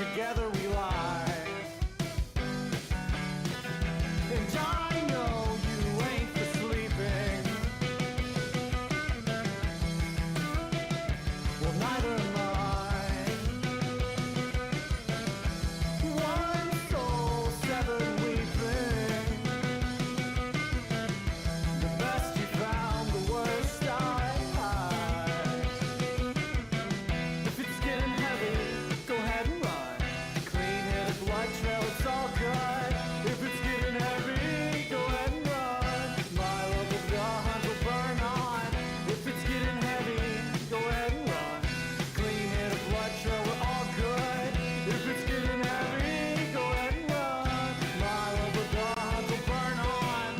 together we lie. And I know you ain't for sleeping. Well, neither am I. One soul, seven weeping. The best you found, the worst I hide. If it's getting heavy, go ahead and run. Clean hit a blood trail, it's all good. If it's getting heavy, go ahead and run. My love of the hunt will burn on. If it's getting heavy, go ahead and run. Clean hit a blood trail, we're all good. If it's getting heavy, go ahead and run. My love of the hunt will burn on.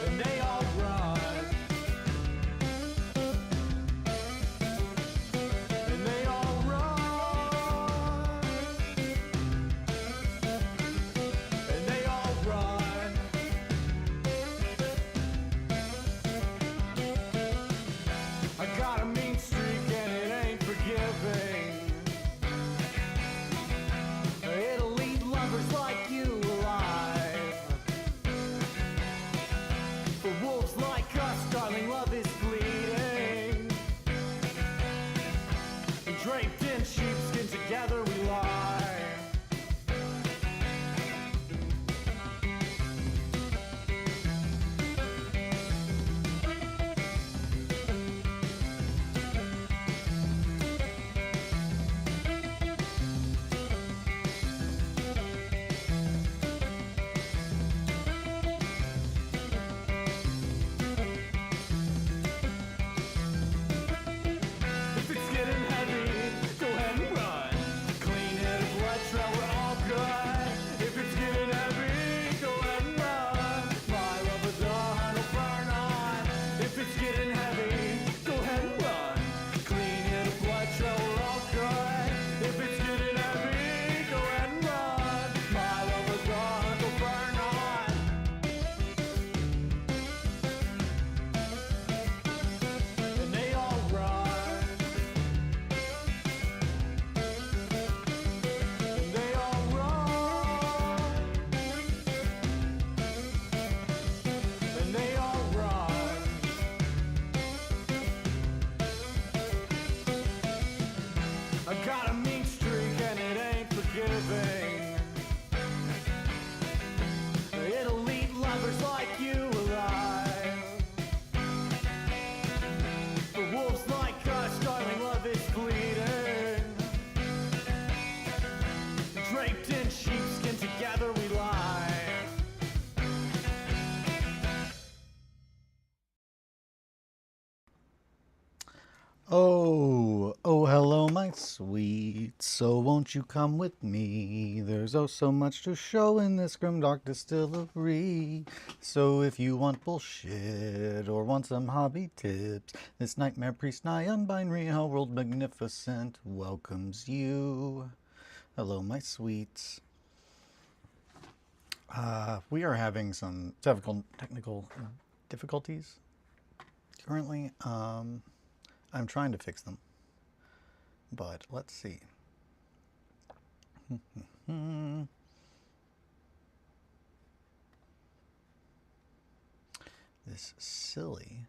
And they all run. And they all run. And they all run. I got a mean streak and it ain't forgiving. It'll eat lovers like you alive. For wolves like us, darling, love is fleeting. And draped in sheepskin, together we lie. If it's getting heavy, go ahead and run. Clean hit a blood trail, we're all good. If it's getting heavy, go ahead and run. My love of the hunt will burn on. If it's getting heavy, go ahead and run. Clean hit a blood trail, we're all good. If it's getting heavy, go ahead and run. My love of the hunt will burn on. And they all run. And they all run. And they all run. I got a mean streak and it ain't forgiving. It'll eat lovers like you alive. For wolves like us, darling, love is fleeting. Draped in sheepskin, together we lie. Oh, hello, my sweet. So won't you come with me? There's oh so much to show in this grimdark distillery. So if you want bullshit or want some hobby tips, this nightmare priest nigh unbinary hell world magnificent welcomes you. Hello, my sweets. We are having some technical difficulties currently. I'm trying to fix them, but let's see. This silly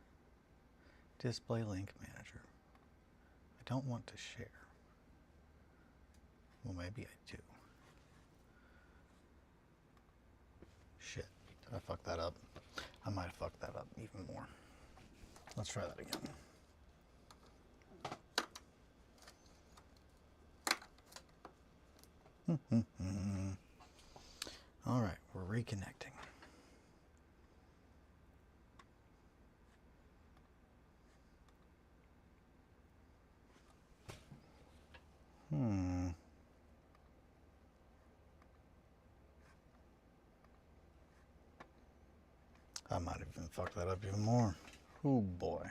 display link manager. I don't want to share. Well, maybe I do. Shit, did I fuck that up? I might have fucked that up even more. Let's try that again. All right, we're reconnecting. I might have even fucked that up even more. Oh boy.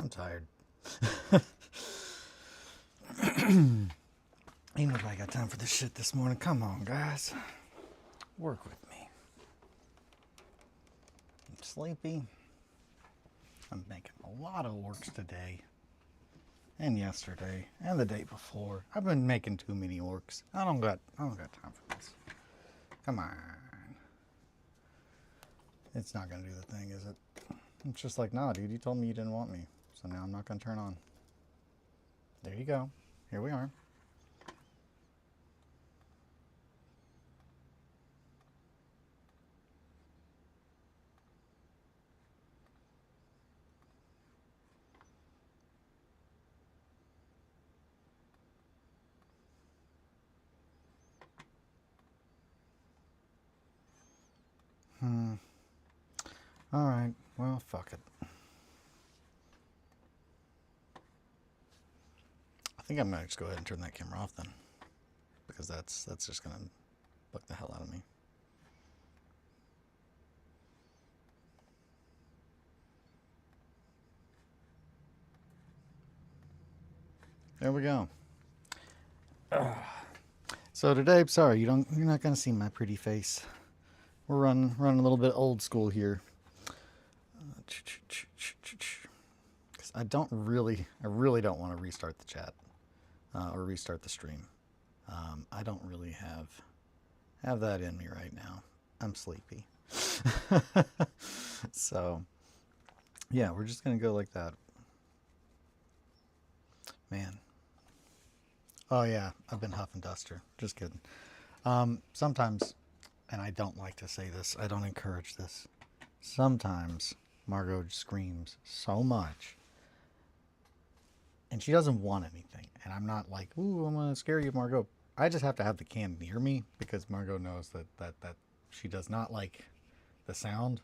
I'm tired. Ain't nobody got time for this shit this morning. Come on, guys. Work with me. I'm sleepy. I'm making a lot of orcs today. And yesterday. And the day before. I've been making too many orcs. I don't got time for this. Come on. It's not gonna do the thing, is it? It's just like, nah, dude, you told me you didn't want me. So now I'm not gonna turn on. There you go. Here we are. Alright, well, fuck it. I think I'm gonna just go ahead and turn that camera off then. Because that's just gonna bug the hell out of me. There we go. So today, sorry, you're not gonna see my pretty face. We're running a little bit old school here. Because I really don't want to restart the chat or restart the stream. I don't really have that in me right now. I'm sleepy. So yeah, we're just gonna go like that. Man. Oh yeah, I've been huff and duster. Just kidding. Sometimes, and I don't like to say this, I don't encourage this. Sometimes Margot screams so much and she doesn't want anything. And I'm not like, ooh, I'm gonna scare you, Margot. I just have to have the can near me because Margot knows that she does not like the sound.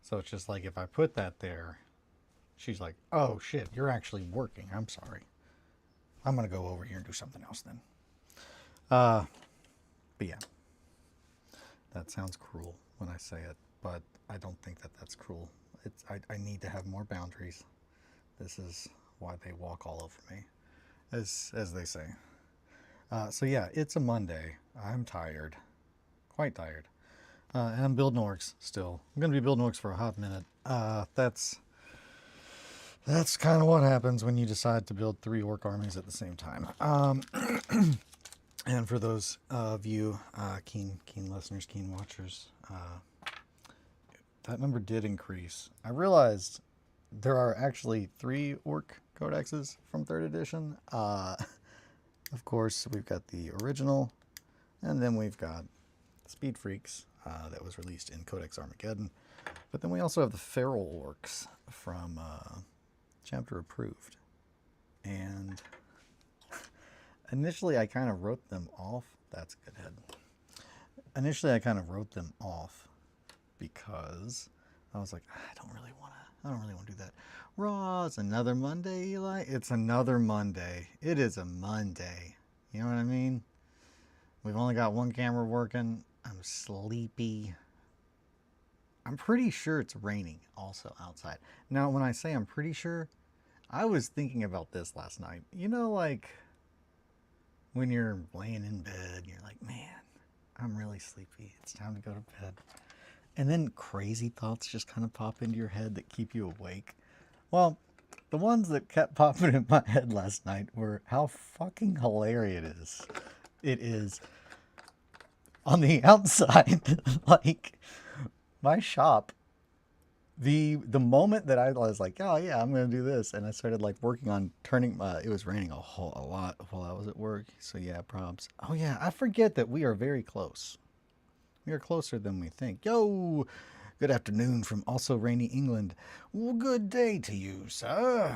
So it's just like if I put that there, she's like, oh shit, you're actually working. I'm sorry. I'm gonna go over here and do something else then. But yeah. That sounds cruel when I say it, but I don't think that's cruel. I need to have more boundaries. This is why they walk all over me, as they say. So yeah, it's a Monday. I'm tired, quite tired, and I'm building orcs still. I'm gonna be building orcs for a hot minute. That's kind of what happens when you decide to build 3 orc armies at the same time. And for those of you keen listeners, keen watchers, that number did increase. I realized there are actually 3 orc codexes from 3rd edition. Of course, we've got the original, and then we've got Speed Freaks that was released in Codex Armageddon. But then we also have the Feral Orcs from Chapter Approved. And initially, I kind of wrote them off. That's a good head. Initially, I kind of wrote them off because I was like, I don't really want to do that. Raw, it's another Monday, Eli. It's another Monday. It is a Monday. You know what I mean? We've only got one camera working. I'm sleepy. I'm pretty sure it's raining also outside. Now, when I say I'm pretty sure, I was thinking about this last night. You know, like when you're laying in bed, you're like, man, I'm really sleepy. It's time to go to bed. And then crazy thoughts just kind of pop into your head that keep you awake. Well, the ones that kept popping in my head last night were how fucking hilarious it is on the outside. Like, my shop, the moment that I was like, oh yeah, I'm gonna do this, and I started like working on turning it was raining a lot while I was at work, so yeah, props. Oh yeah, I forget that we are very close. We are closer than we think. Yo, good afternoon from also rainy England. Well, good day to you, sir.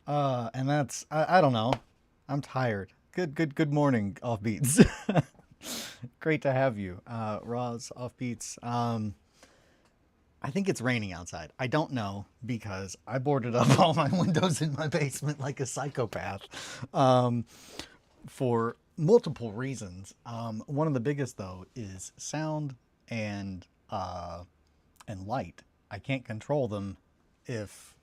And that's I don't know, I'm tired. Good morning, Offbeats. Great to have you, Roz, Offbeats. I think it's raining outside. I don't know because I boarded up all my windows in my basement like a psychopath for multiple reasons. One of the biggest, though, is sound and light. I can't control them if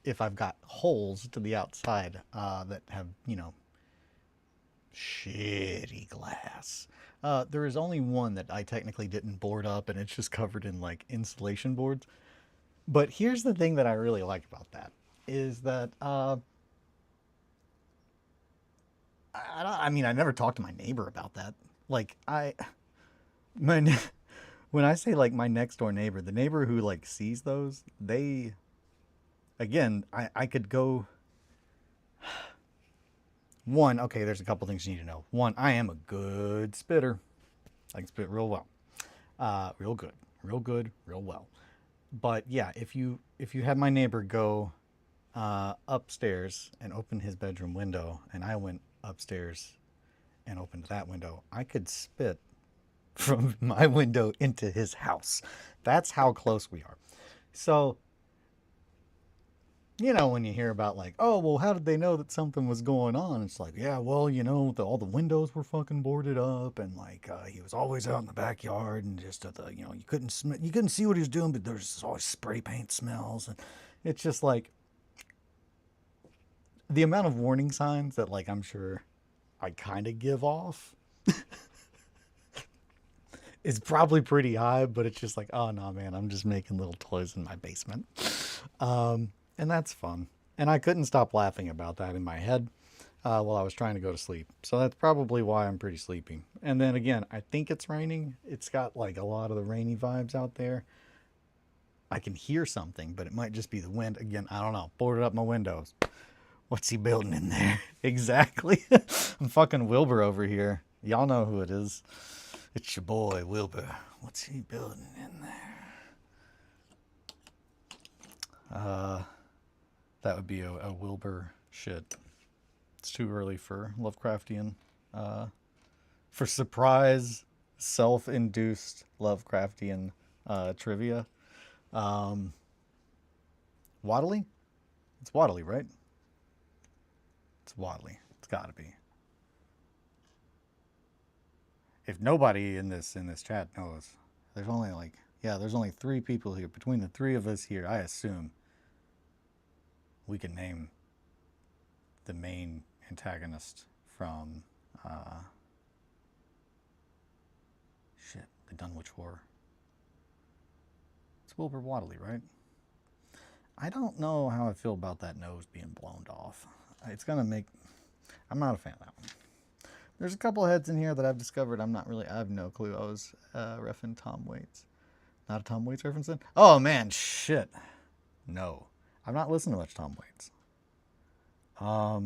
if I've got holes to the outside that have, you know, shitty glass. There is only one that I technically didn't board up, and it's just covered in like insulation boards. But here's the thing that I really like about that is that I mean, I never talked to my neighbor about that. Like my when I say like my next door neighbor, the neighbor who like sees those, they again, I could go one, okay, there's a couple things you need to know. One, I am a good spitter. I can spit real well. Real good. Real good, real well. But yeah, if you had my neighbor go upstairs and open his bedroom window, and I went upstairs and opened that window, I could spit from my window into his house. That's how close we are. So, you know, when you hear about like, oh, well, how did they know that something was going on? It's like, yeah, well, you know, all the windows were fucking boarded up, and like he was always out in the backyard, and just you know, you couldn't see what he was doing, but there's always spray paint smells, and it's just like the amount of warning signs that like I'm sure I kind of give off is probably pretty high, but it's just like, oh no, man, I'm just making little toys in my basement. And that's fun. And I couldn't stop laughing about that in my head while I was trying to go to sleep. So that's probably why I'm pretty sleepy. And then again, I think it's raining. It's got like a lot of the rainy vibes out there. I can hear something, but it might just be the wind. Again, I don't know. Boarded up my windows. What's he building in there? Exactly. I'm fucking Wilbur over here. Y'all know who it is. It's your boy, Wilbur. What's he building in there? That would be a Wilbur shit. It's too early for Lovecraftian. For surprise, self-induced Lovecraftian trivia. Waddly? It's Waddly, right? It's Waddly. It's gotta be. If nobody in this chat knows, there's only like, yeah, there's only 3 people here. Between the 3 of us here, I assume we can name the main antagonist from the Dunwich War. It's Wilbur Waddley, right? I don't know how I feel about that nose being blown off. It's gonna make... I'm not a fan of that one. There's a couple of heads in here that I've discovered. I have no clue. I was reffing Tom Waits. Not a Tom Waits reference then? Oh man, shit. No. I'm not listening to much Tom Waits. Now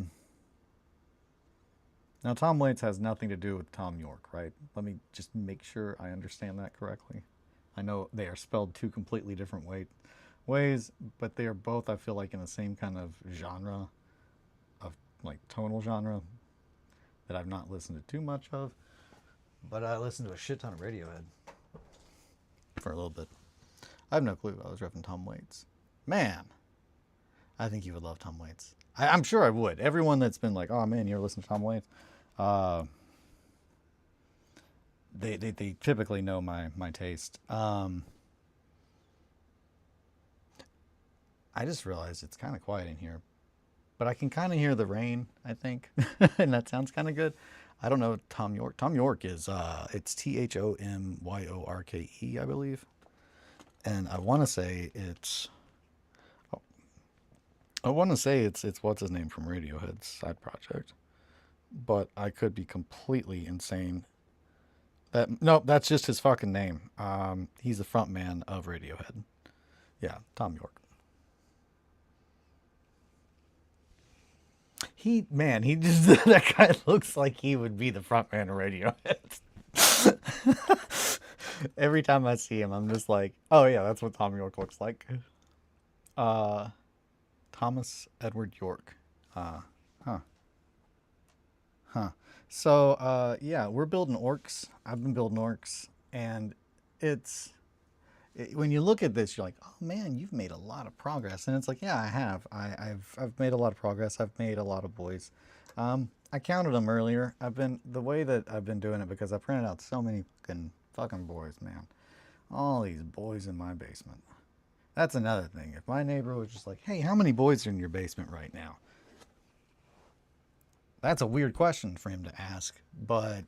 Tom Waits has nothing to do with Tom York, right? Let me just make sure I understand that correctly. I know they are spelled 2 completely different ways, but they are both, I feel like, in the same kind of genre, of like tonal genre, that I've not listened to too much of. But I listened to a shit ton of Radiohead for a little bit. I have no clue. I was repping Tom Waits. Man, I think you would love Tom Waits. I'm sure I would. Everyone that's been like, oh man, you're listening to Tom Waits, they typically know my taste. I just realized it's kind of quiet in here, but I can kind of hear the rain, I think, and that sounds kind of good. I don't know Tom York. Tom York is it's THOMYORKE, I believe, and I want to say it's what's his name from Radiohead's side project, but I could be completely insane. That's just his fucking name. He's the front man of Radiohead. Yeah, Tom York. He just that guy looks like he would be the front man of Radiohead. Every time I see him, I'm just like, oh yeah, that's what Tom York looks like. Thomas Edward York. So, yeah, we're building orcs. I've been building orcs, and when you look at this, you're like, oh man, you've made a lot of progress. And it's like, yeah, I have. I've made a lot of progress. I've made a lot of boys. I counted them earlier. The way that I've been doing it, because I printed out so many fucking boys, man. All these boys in my basement. That's another thing. If my neighbor was just like, hey, how many boys are in your basement right now? That's a weird question for him to ask. But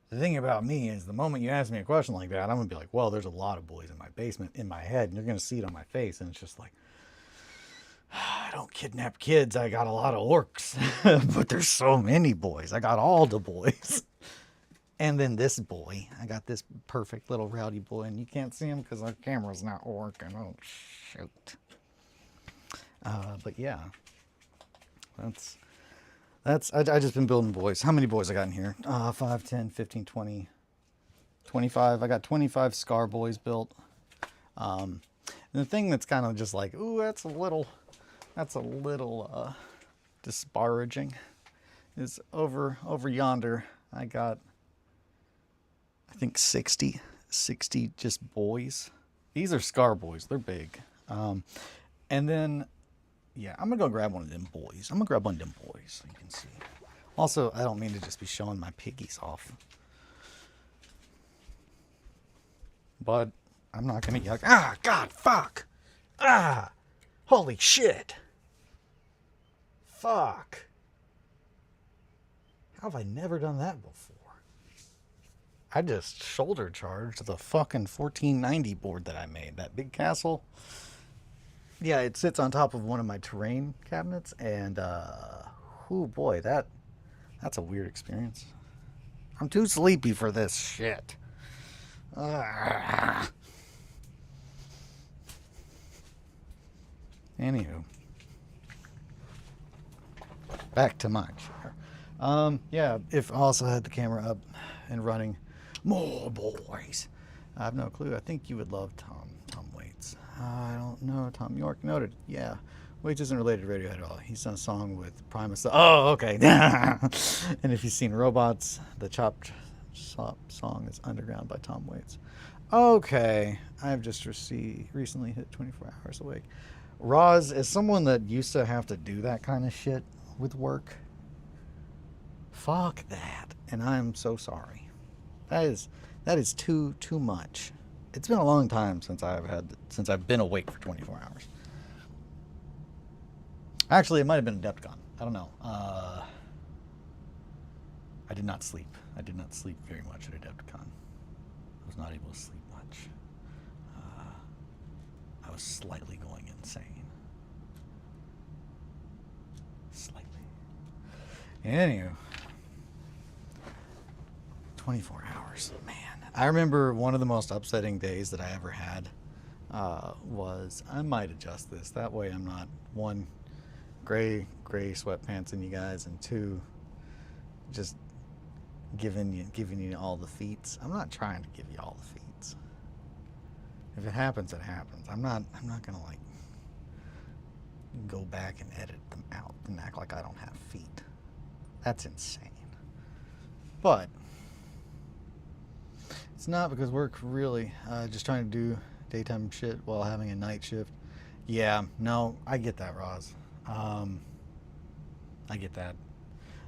the thing about me is the moment you ask me a question like that, I'm going to be like, well, there's a lot of boys in my basement in my head. And you're going to see it on my face. And it's just like, I don't kidnap kids. I got a lot of orcs. But there's so many boys. I got all the boys. And then this boy. I got this perfect little rowdy boy. And you can't see him because our camera's not working. Oh, shoot. But yeah. I just been building boys. How many boys I got in here? 5, 10, 15, 20, 25. I got 25 Scar boys built. And the thing that's kind of just like, ooh, that's a little disparaging is over yonder. I got, I think 60 just boys. These are Scar boys. They're big. And then, yeah, I'm going to go grab one of them boys. I'm going to grab one of them boys so you can see. Also, I don't mean to just be showing my piggies off. But I'm not going to yuck. Ah, God, fuck. Ah, holy shit. Fuck. How have I never done that before? I just shoulder charged the fucking 1490 board that I made. That big castle. Yeah, it sits on top of one of my terrain cabinets, and oh boy, that's a weird experience. I'm too sleepy for this shit. Anywho, back to my chair. Yeah, if I also had the camera up and running, more boys. I have no clue. I think you would love Tom Waits. I don't know. Tom York noted. Yeah. Waits isn't related to Radiohead at all. He's done a song with Primus. Oh, okay. And if you've seen Robots, the Chopped Chop song is Underground by Tom Waits. Okay. I've just recently hit 24 hours awake. Roz, as someone that used to have to do that kind of shit with work, fuck that. And I'm so sorry. That is too much. It's been a long time since I've been awake for 24 hours. Actually, it might have been Adepticon. I don't know. I did not sleep. I did not sleep very much at Adepticon. I was not able to sleep much. I was slightly going insane. Slightly. Anywho. 24 hours. Man. I remember one of the most upsetting days that I ever had was, I might adjust this. That way I'm not, one, gray sweatpants in you guys, and two, just giving you all the feats. I'm not trying to give you all the feats. If it happens, it happens. I'm not gonna like go back and edit them out and act like I don't have feet. That's insane. But it's not because work really just trying to do daytime shit while having a night shift. Yeah, no, I get that, Roz. I get that.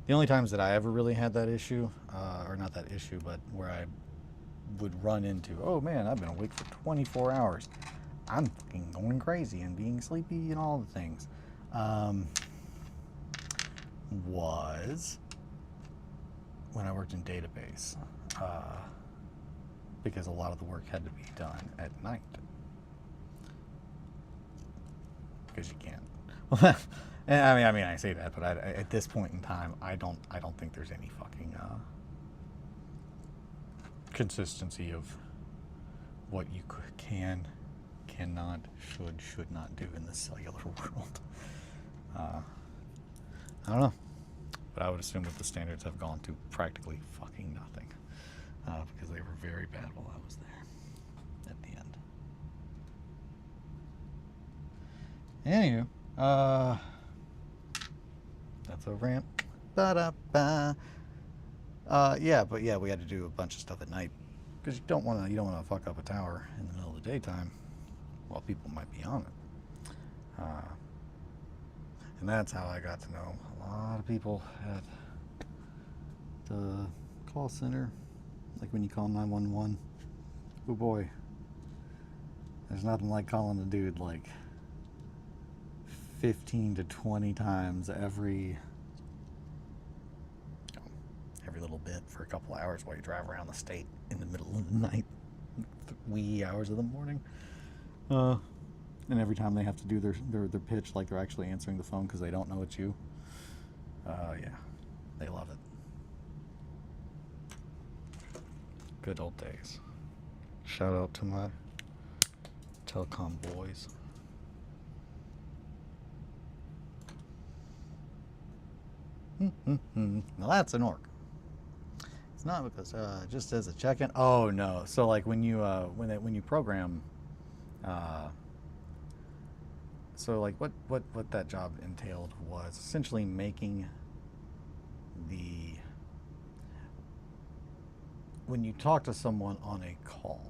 The only times that I ever really had that issue, or not that issue, but where I would run into, oh man, I've been awake for 24 hours. I'm fucking going crazy and being sleepy and all the things. Was when I worked in database. Because a lot of the work had to be done at night. Because you can't. I mean, I say that, but at this point in time, I don't think there's any fucking consistency of what you can, cannot, should not do in the cellular world. I don't know, but I would assume that the standards have gone to practically fucking nothing, because they were very bad while I was there. At the end. Anywho, that's a rant. Ba-da-ba. Yeah, but yeah, we had to do a bunch of stuff at night because you don't want to fuck up a tower in the middle of the daytime while people might be on it. And that's how I got to know a lot of people at the call center, like when you call 911. Oh boy, There's nothing like calling a dude like 15 to 20 times every little bit for a couple hours while you drive around the state in the middle of the night, wee hours of the morning. And every time they have to do their pitch like they're actually answering the phone because they don't know it's you. Yeah, they love it. Good old days. Shout out to my telecom boys. Now that's an orc. It's not because just as a check-in. Oh no! So like when you program, so like what that job entailed was essentially making the when you talk to someone on a call,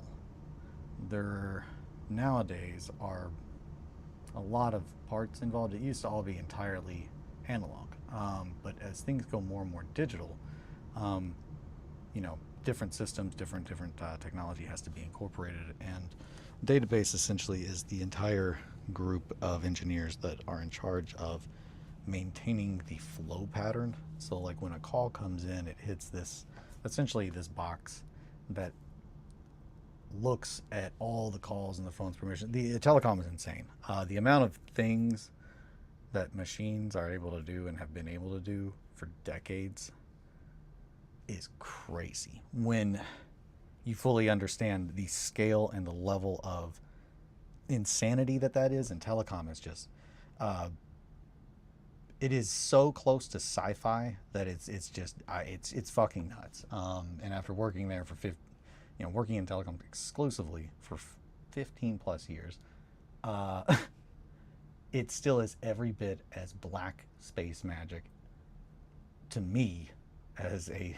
there nowadays are a lot of parts involved. It used to all be entirely analog, but as things go more and more digital, different systems, different technology has to be incorporated, and database essentially is the entire group of engineers that are in charge of maintaining the flow pattern. So like when a call comes in, it hits this box that looks at all the calls and the phone's permission. The telecom is insane. The amount of things that machines are able to do and have been able to do for decades is crazy when you fully understand the scale and the level of insanity that is. And telecom is just it is so close to sci-fi that it's fucking nuts. And after working there for working in telecom exclusively for 15 plus years, it still is every bit as black space magic to me as a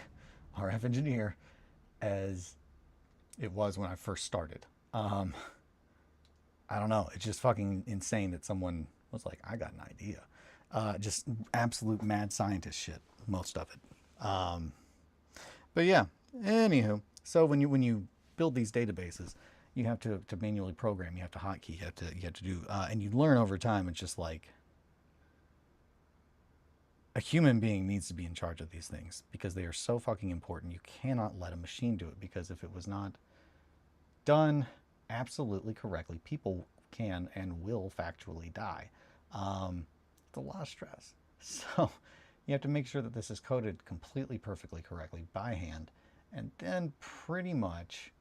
RF engineer as it was when I first started. I don't know. It's just fucking insane that someone was like, I got an idea. Just absolute mad scientist shit, most of it. But yeah, anywho, so when you build these databases, you have to manually program, you have to hotkey, you have to do, and you learn over time. It's just like a human being needs to be in charge of these things because they are so fucking important. You cannot let a machine do it, because if it was not done absolutely correctly, people can and will factually die. It's a lot of stress. So you have to make sure that this is coded completely, perfectly, correctly by hand. And then pretty much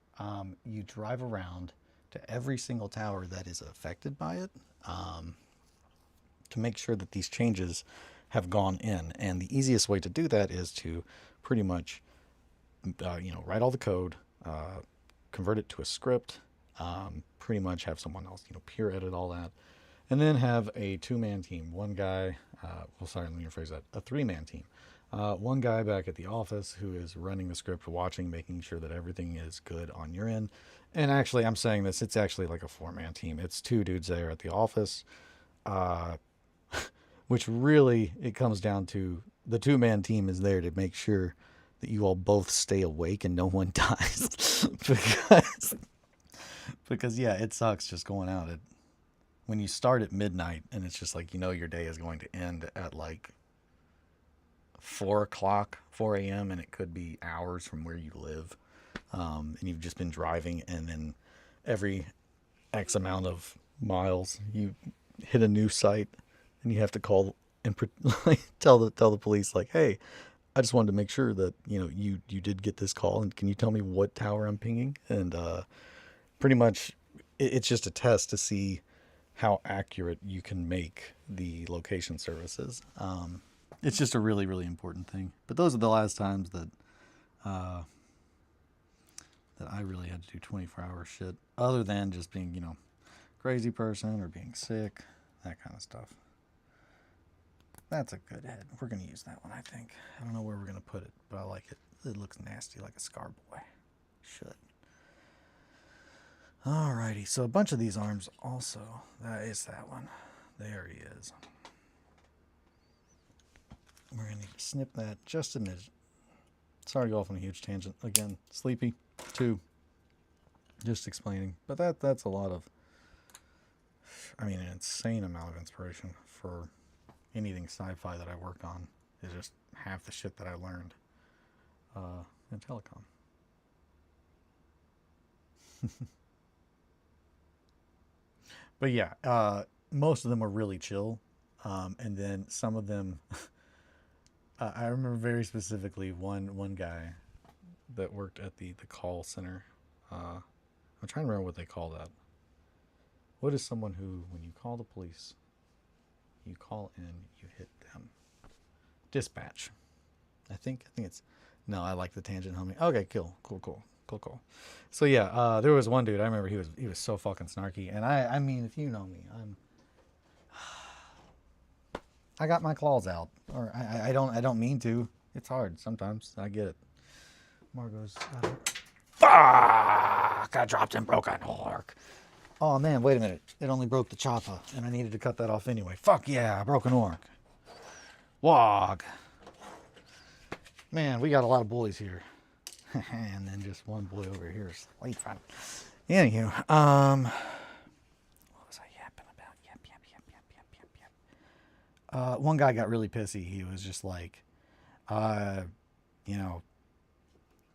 you drive around to every single tower that is affected by it to make sure that these changes have gone in. And the easiest way to do that is to pretty much write all the code, convert it to a script, pretty much have someone else peer edit all that, and then have a two-man team. One guy, let me rephrase that, a three-man team. One guy back at the office who is running the script, watching, making sure that everything is good on your end. And actually, I'm saying this, it's actually like a four-man team. It's two dudes there at the office, which really, it comes down to the two-man team is there to make sure that you all both stay awake and no one dies. because yeah, it sucks just going out at when you start at midnight and it's just like, your day is going to end at like 4 a.m. and it could be hours from where you live. And you've just been driving, and then every X amount of miles you hit a new site and you have to call and tell the police like, hey, I just wanted to make sure that, you did get this call, and can you tell me what tower I'm pinging? And pretty much it's just a test to see how accurate you can make the location services. It's just a really, really important thing. But those are the last times that I really had to do 24-hour shit, other than just being, crazy person or being sick, that kind of stuff. That's a good head. We're going to use that one, I think. I don't know where we're going to put it, but I like it. It looks nasty, like a scar boy. Should. Alrighty, so a bunch of these arms also. That is that one. There he is. We're going to snip that just a minute. Sorry to go off on a huge tangent. Again, sleepy, too. Just explaining. But that's a lot of I mean, an insane amount of inspiration for anything sci-fi that I work on is just half the shit that I learned in telecom. But yeah, most of them were really chill. And then some of them, I remember very specifically one guy that worked at the call center. I'm trying to remember what they call that. What is someone who, when you call the police, you call in, you hit them? Dispatch. I think it's. No, I like the tangent, homie. Okay, cool. So yeah, there was one dude. I remember he was so fucking snarky, and I mean, if you know me, I got my claws out, or I don't mean to. It's hard sometimes. I get it. Margot's. Fuck! I dropped and broke an orc. Oh man, wait a minute. It only broke the chopper, and I needed to cut that off anyway. Fuck yeah, I broke an orc. Wog. Man, we got a lot of boys here. And then just one boy over here sleeping. Anywho, what was I yapping about? Yep. One guy got really pissy. He was just like, you know,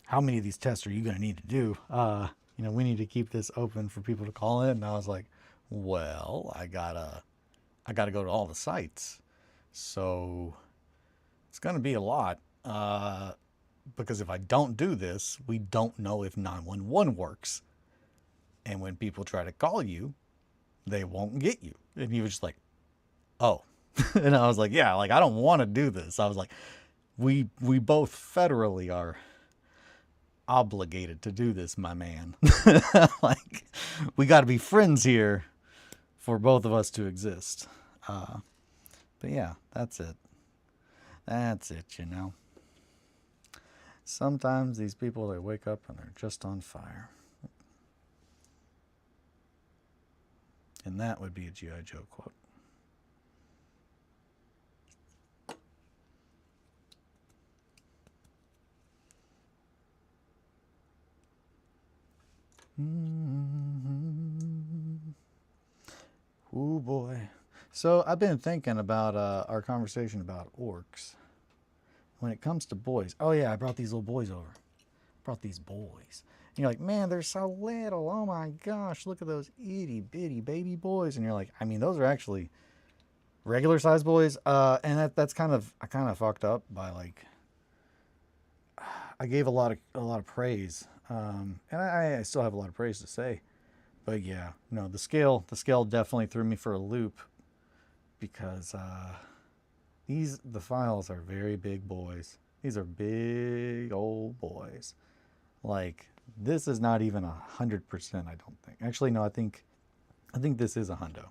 how many of these tests are you going to need to do? You know, we need to keep this open for people to call in. And I was like, well, I gotta go to all the sites. So it's going to be a lot. Because if I don't do this, we don't know if 911 works. And when people try to call you, they won't get you. And he was just like, oh. And I was like, yeah, like, I don't want to do this. I was like, we both federally are obligated to do this, my man. Like, we got to be friends here for both of us to exist. But yeah, that's it. That's it, you know. Sometimes these people, they wake up and they're just on fire. And that would be a G.I. Joe quote. Oh boy. So I've been thinking about our conversation about orcs. When it comes to boys, oh yeah, I brought these little boys over. Brought these boys. And you're like, man, they're so little. Oh my gosh, look at those itty bitty baby boys. And you're like, I mean, those are actually regular size boys. And that's kind of, I kind of fucked up by like, I gave a lot of praise. And I still have a lot of praise to say. But yeah, no, the scale definitely threw me for a loop because the files are very big boys. These are big old boys. Like, this is not even 100%, I don't think. Actually, no, I think this is a hundo.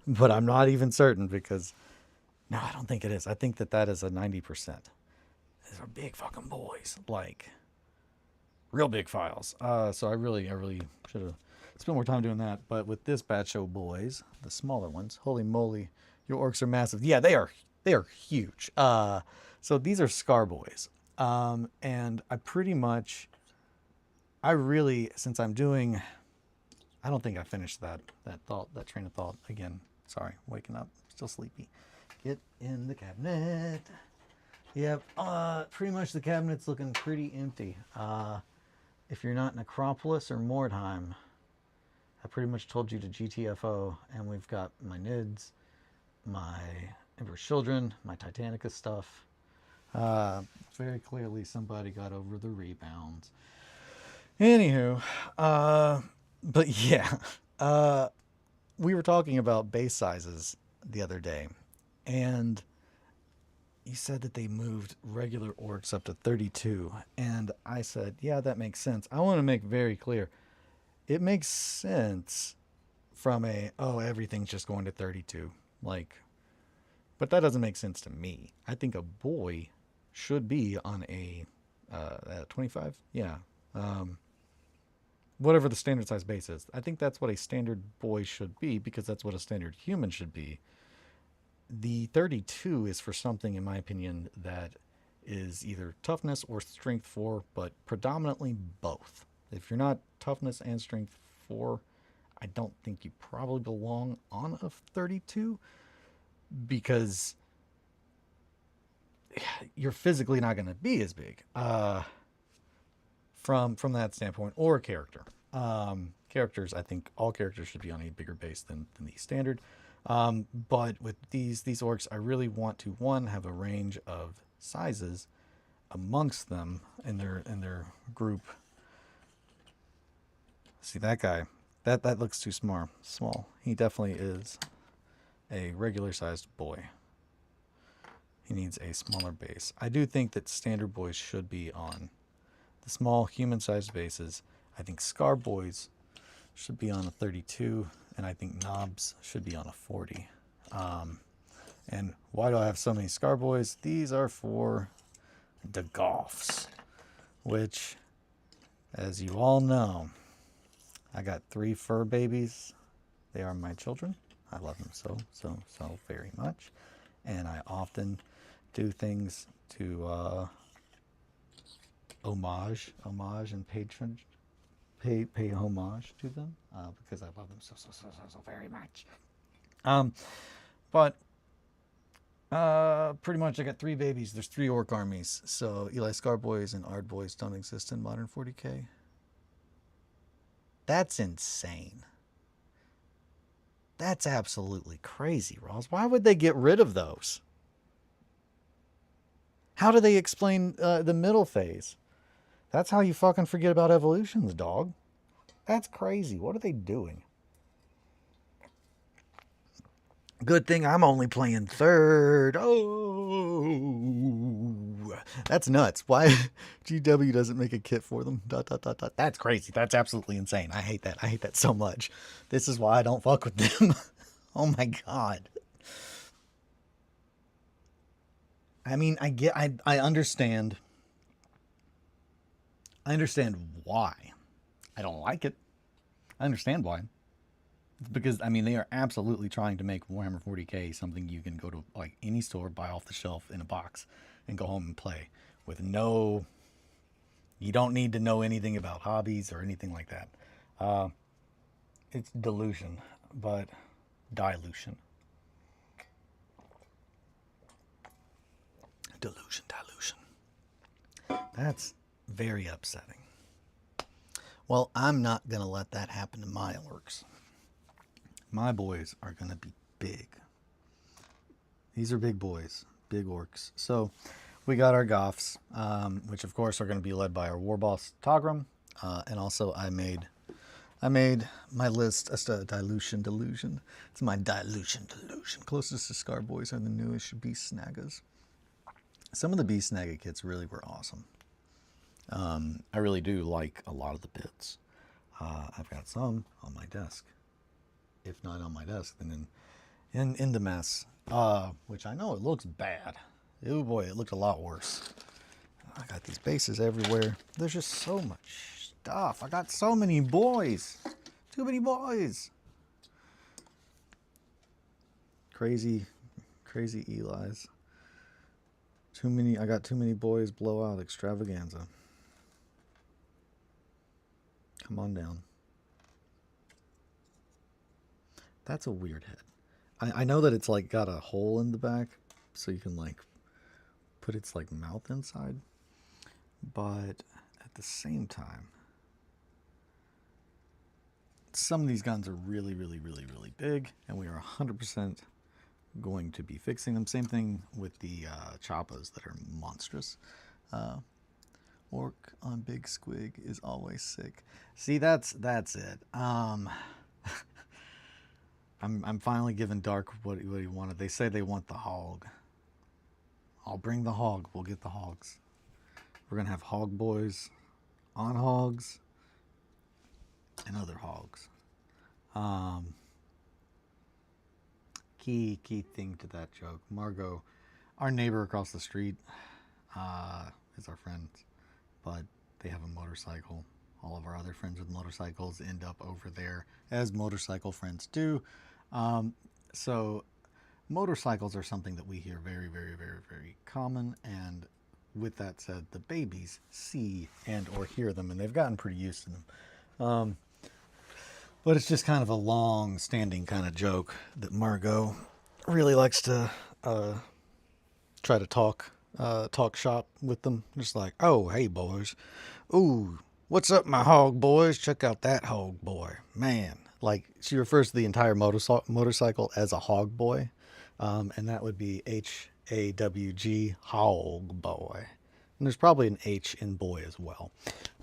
But I'm not even certain because, no, I don't think it is. I think that is a 90%. These are big fucking boys. Like, real big files. So I really should have spent more time doing that. But with this batch of boys, the smaller ones, holy moly, your orcs are massive. Yeah, they are huge. So these are Scar boys. And I really, since I'm doing, I don't think I finished that train of thought again. Sorry, waking up, still sleepy. Get in the cabinet. Yep, pretty much the cabinet's looking pretty empty. If you're not in Acropolis or Mordheim, I pretty much told you to GTFO, and we've got my NIDS, my Emperor's Children, my Titanica stuff. Very clearly somebody got over the rebounds. Anywho, but yeah, we were talking about base sizes the other day, and you said that they moved regular orcs up to 32, and I said, yeah, that makes sense. I want to make very clear, it makes sense from everything's just going to 32, like, but that doesn't make sense to me. I think a boy should be on a 25, yeah, whatever the standard size base is. I think that's what a standard boy should be, because that's what a standard human should be. The 32 is for something, in my opinion, that is either toughness or strength 4, but predominantly both. If you're not toughness and strength 4, I don't think you probably belong on a 32 because you're physically not going to be as big from that standpoint, or a character. Characters, I think all characters should be on a bigger base than the standard. But with these orcs, I really want to, one, have a range of sizes amongst them in their group. See that guy? That looks too small. He definitely is a regular sized boy. He needs a smaller base. I do think that standard boys should be on the small human-sized bases. I think Scar boys should be on a 32, and I think knobs should be on a 40. And why do I have so many Scar boys? These are for the Goths, which, as you all know, I got 3 fur babies. They are my children. I love them so very much, and I often do things to homage and pay homage to them because I love them so very much. But pretty much I got 3 babies. There's 3 orc armies. So Eli Scar boys and Ard boys don't exist in modern 40k. That's insane. That's absolutely crazy, Ross. Why would they get rid of those? How do they explain the middle phase? That's how you fucking forget about evolutions, dog. That's crazy. What are they doing? Good thing I'm only playing 3rd. Oh, that's nuts. Why GW doesn't make a kit for them? ... That's crazy. That's absolutely insane. I hate that. I hate that so much. This is why I don't fuck with them. Oh my god. I mean, I understand. I understand why. I don't like it. I understand why. It's because, I mean, they are absolutely trying to make Warhammer 40k something you can go to like any store, buy off the shelf in a box, and go home and play with no. You don't need to know anything about hobbies or anything like that. It's delusion, but dilution. Delusion. That's very upsetting. Well, I'm not going to let that happen to my orcs. My boys are going to be big. These are big boys, big orcs. So we got our Goths, which of course are going to be led by our war boss, Togram. And also I made my list as a delusion. It's my delusion. Closest to Scar boys are the newest Beast Snaggas. Some of the Beast Snagga kits really were awesome. I really do like a lot of the bits. I've got some on my desk. If not on my desk, then in the mess. Which I know it looks bad. Oh boy, it looked a lot worse. I got these bases everywhere. There's just so much stuff. I got so many boys. Too many boys. Crazy Eli's. Too many. I got too many boys. Blowout extravaganza. Come on down. That's a weird head. I know that it's like got a hole in the back, so you can like put its like mouth inside. But at the same time, some of these guns are really big, and we are 100% going to be fixing them. Same thing with the choppas that are monstrous. Orc on big squig is always sick. See, that's it. I'm finally giving Dark what he wanted. They say they want the hog. I'll bring the hog. We'll get the hogs. We're gonna have hog boys on hogs and other hogs. Key thing to that joke. Margot, our neighbor across the street, is our friend, but they have a motorcycle. All of our other friends with motorcycles end up over there, as motorcycle friends do. So motorcycles are something that we hear very common, and with that said, the babies see and or hear them, and they've gotten pretty used to them. But it's just kind of a long-standing kind of joke that Margot really likes to try to talk shop with them. Just like, oh, hey, boys. Ooh, what's up, my hog boys? Check out that hog boy. Man. Like, she refers to the entire motorcycle as a hog boy. And that would be HAWG, hog boy. And there's probably an H in boy as well.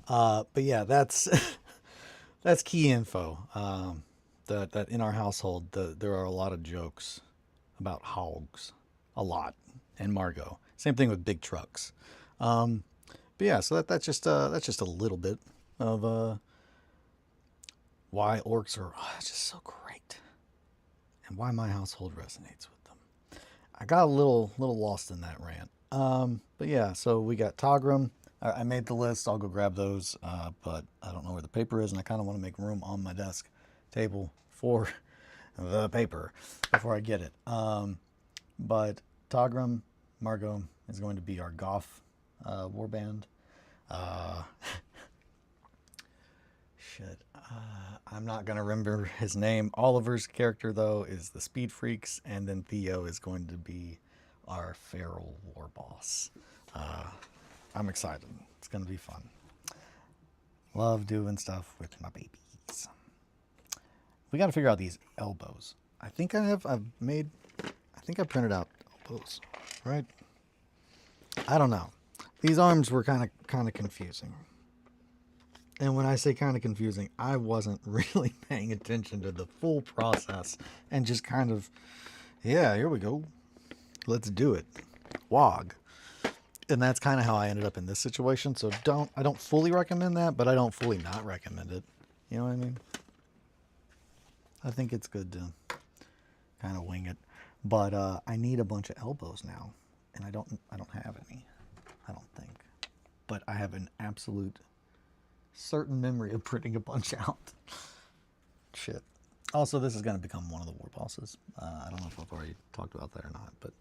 But yeah, that's that's key info. That in our household, there are a lot of jokes about hogs, a lot, and Margot. Same thing with big trucks. But yeah, so that's just a little bit of why orcs are just so great, and why my household resonates with them. I got a little lost in that rant. But yeah, so we got Togram. I made the list. I'll go grab those, but I don't know where the paper is, and I kind of want to make room on my desk table for the paper before I get it. But Togram, Margot is going to be our Goth warband. I'm not going to remember his name. Oliver's character, though, is the Speed Freaks, and then Theo is going to be our feral war boss. I'm excited. It's going to be fun. Love doing stuff with my babies. We got to figure out these elbows. I think I printed out elbows, right? I don't know. These arms were kind of confusing. And when I say kind of confusing, I wasn't really paying attention to the full process and just kind of, yeah, here we go. Let's do it. Wog. And that's kind of how I ended up in this situation. So I don't fully recommend that, but I don't fully not recommend it. You know what I mean? I think it's good to kind of wing it. But I need a bunch of elbows now, and I don't have any. I don't think. But I have an absolute certain memory of printing a bunch out. Shit. Also, this is going to become one of the war bosses. I don't know if I've already talked about that or not, but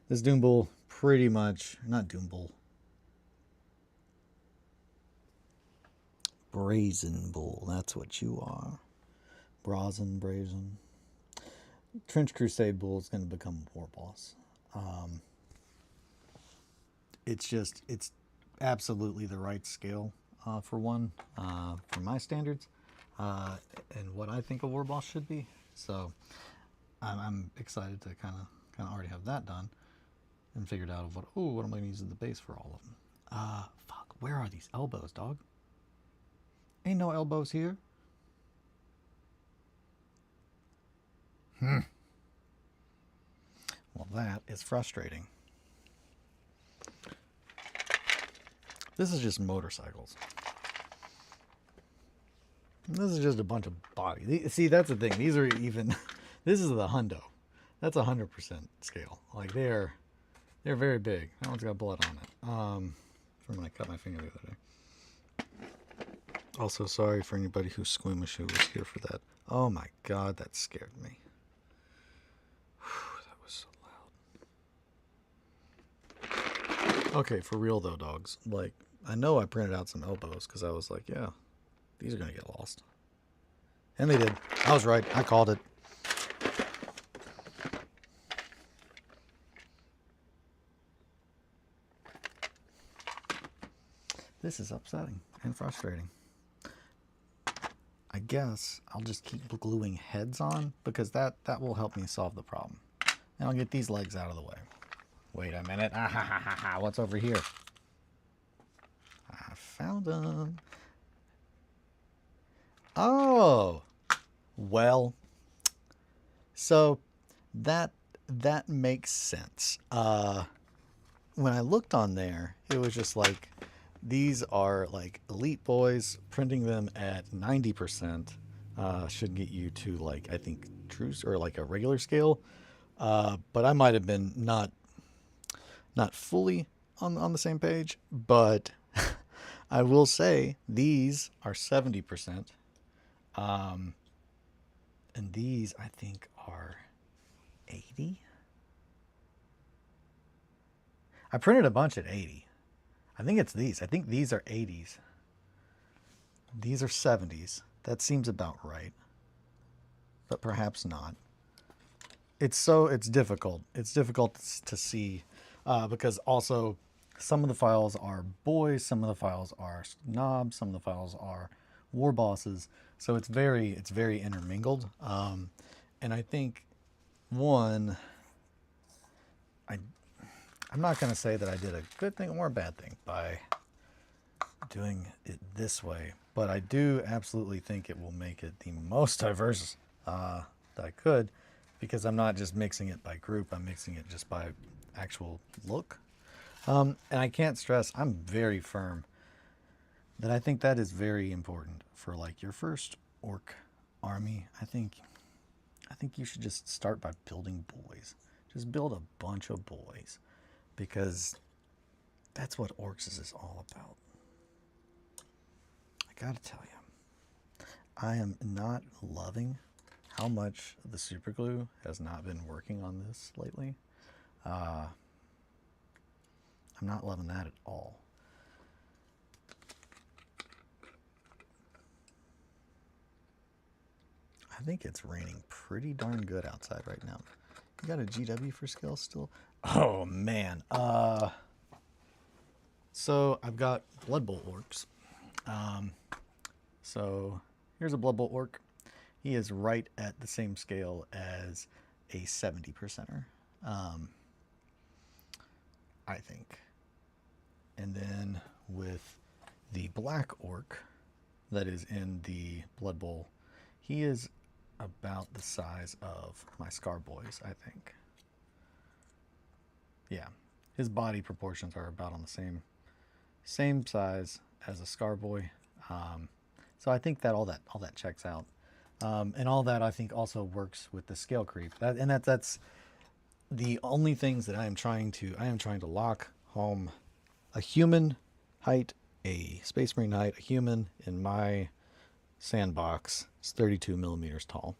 this Doom Bull pretty much, not Doom Bull, Brazen Bull, that's what you are. Brazen. Trench Crusade Bull is going to become a war boss. It's absolutely the right scale for one, for my standards, and what I think a war boss should be. So I'm excited to kind of already have that done and figured out what am I going to use as the base for all of them. Fuck, where are these elbows, dog? Ain't no elbows here. Well, that is frustrating. This is just motorcycles. This is just a bunch of body. See, that's the thing. These are even. This is the hundo. That's 100% scale. Like they're very big. That one's got blood on it. From when I cut my finger the other day. Also, sorry for anybody who's squeamish who was here for that. Oh my god, that scared me. That was so loud. Okay, for real though, dogs. Like, I know I printed out some elbows because I was like, yeah, these are going to get lost. And they did. I was right. I called it. This is upsetting and frustrating. I guess I'll just keep gluing heads on because that will help me solve the problem. And I'll get these legs out of the way. Wait a minute. What's over here? I found them. Oh, well, so that makes sense. When I looked on there, it was just like, these are like elite boys. Printing them at 90% should get you to, like, I think truce or like a regular scale. But I might have been not fully on the same page, but I will say these are 70%. And these I think are 80. I printed a bunch at 80. I think it's these. I think these are 80s. These are 70s. That seems about right. but perhaps not. It's difficult. It's difficult to see because also some of the files are boys, some of the files are knobs, some of the files are war bosses. So it's very intermingled. And I think one, I'm not going to say that I did a good thing or a bad thing by doing it this way, but I do absolutely think it will make it the most diverse that I could, because I'm not just mixing it by group, I'm mixing it just by actual look. And I can't stress, I'm very firm that I think that is very important for like your first orc army. I think you should just start by building boys. Just build a bunch of boys, because that's what orcs is all about. I gotta tell you, I am not loving how much the super glue has not been working on this lately. I'm not loving that at all. I think it's raining pretty darn good outside right now. You got a GW for skill still? Oh man. So I've got Blood Bolt orcs. So here's a Blood Bolt orc. He is right at the same scale as a 70%er, I think. And then with the black orc that is in the Blood Bowl, he is about the size of my Scar Boys, I think. Yeah, his body proportions are about on the same size as a Scar Boy. So I think that all that checks out. And all that I think also works with the scale creep. That's the only things that I am trying to lock home: a human height, a Space Marine height. A human in my sandbox is 32 millimeters tall.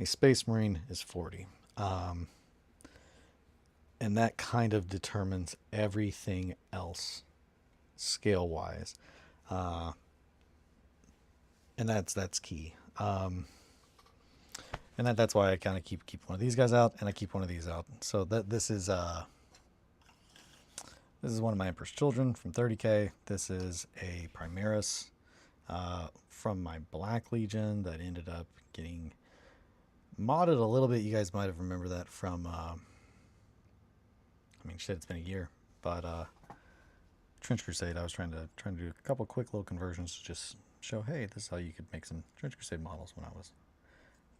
A Space Marine is 40. And that kind of determines everything else scale wise. And that's key. And that's why I kind of keep one of these guys out, and I keep one of these out. So this is one of my Emperor's Children from 30K. This is a Primaris from my Black Legion that ended up getting modded a little bit. You guys might have remembered that from I mean, shit, it's been a year, but Trench Crusade. I was trying to do a couple quick little conversions to just show, hey, this is how you could make some Trench Crusade models when I was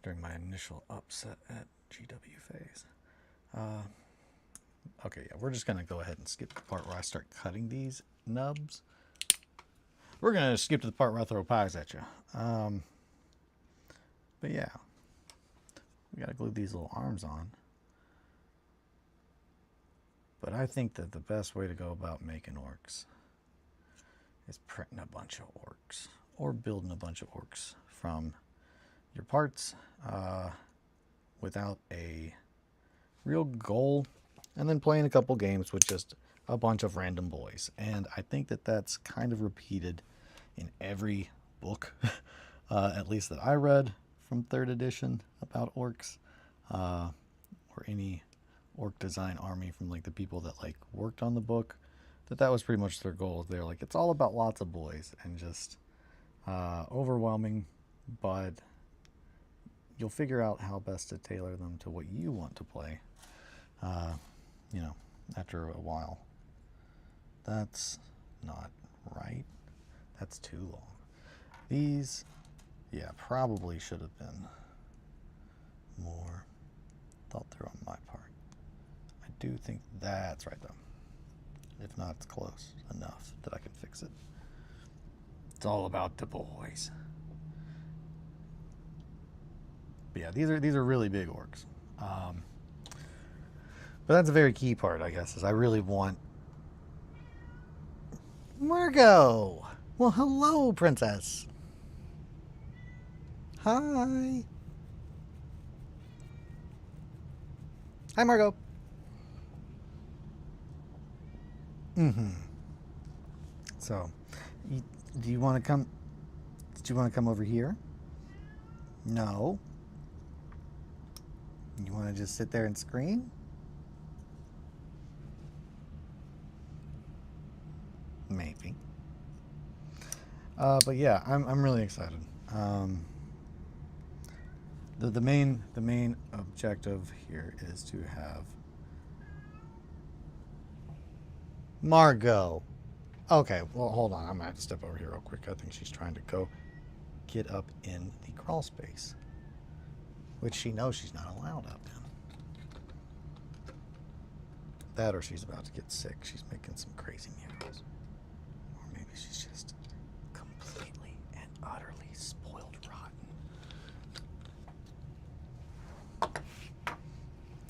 during my initial upset at GW phase. Okay, yeah, we're just gonna go ahead and skip the part where I start cutting these nubs. We're gonna skip to the part where I throw pies at you. But yeah, we gotta glue these little arms on. But I think that the best way to go about making orcs is printing a bunch of orcs, or building a bunch of orcs from your parts without a real goal, and then playing a couple games with just a bunch of random boys. And I think that that's kind of repeated in every book, at least that I read from 3rd edition about orcs, or any orc design army from like the people that like worked on the book, that was pretty much their goal. They're like, it's all about lots of boys and just overwhelming, but you'll figure out how best to tailor them to what you want to play, you know, after a while. That's not right. That's too long. These, yeah, probably should have been more thought through on my part. I do think that's right though. If not, it's close enough that I can fix it. It's all about the boys. But yeah, these are really big orcs. But that's a very key part, I guess, is I really want... Margot! Well, hello, princess. Hi. Hi, Margot. So, do you want to come? Did you want to come over here? No. You want to just sit there and scream? Maybe. But yeah, I'm really excited. The main objective here is to have Margot. Okay, well, hold on. I'm gonna have to step over here real quick. I think she's trying to go get up in the crawl space, which she knows she's not allowed up in. That, or she's about to get sick. She's making some crazy meows. Or maybe she's just completely and utterly spoiled rotten.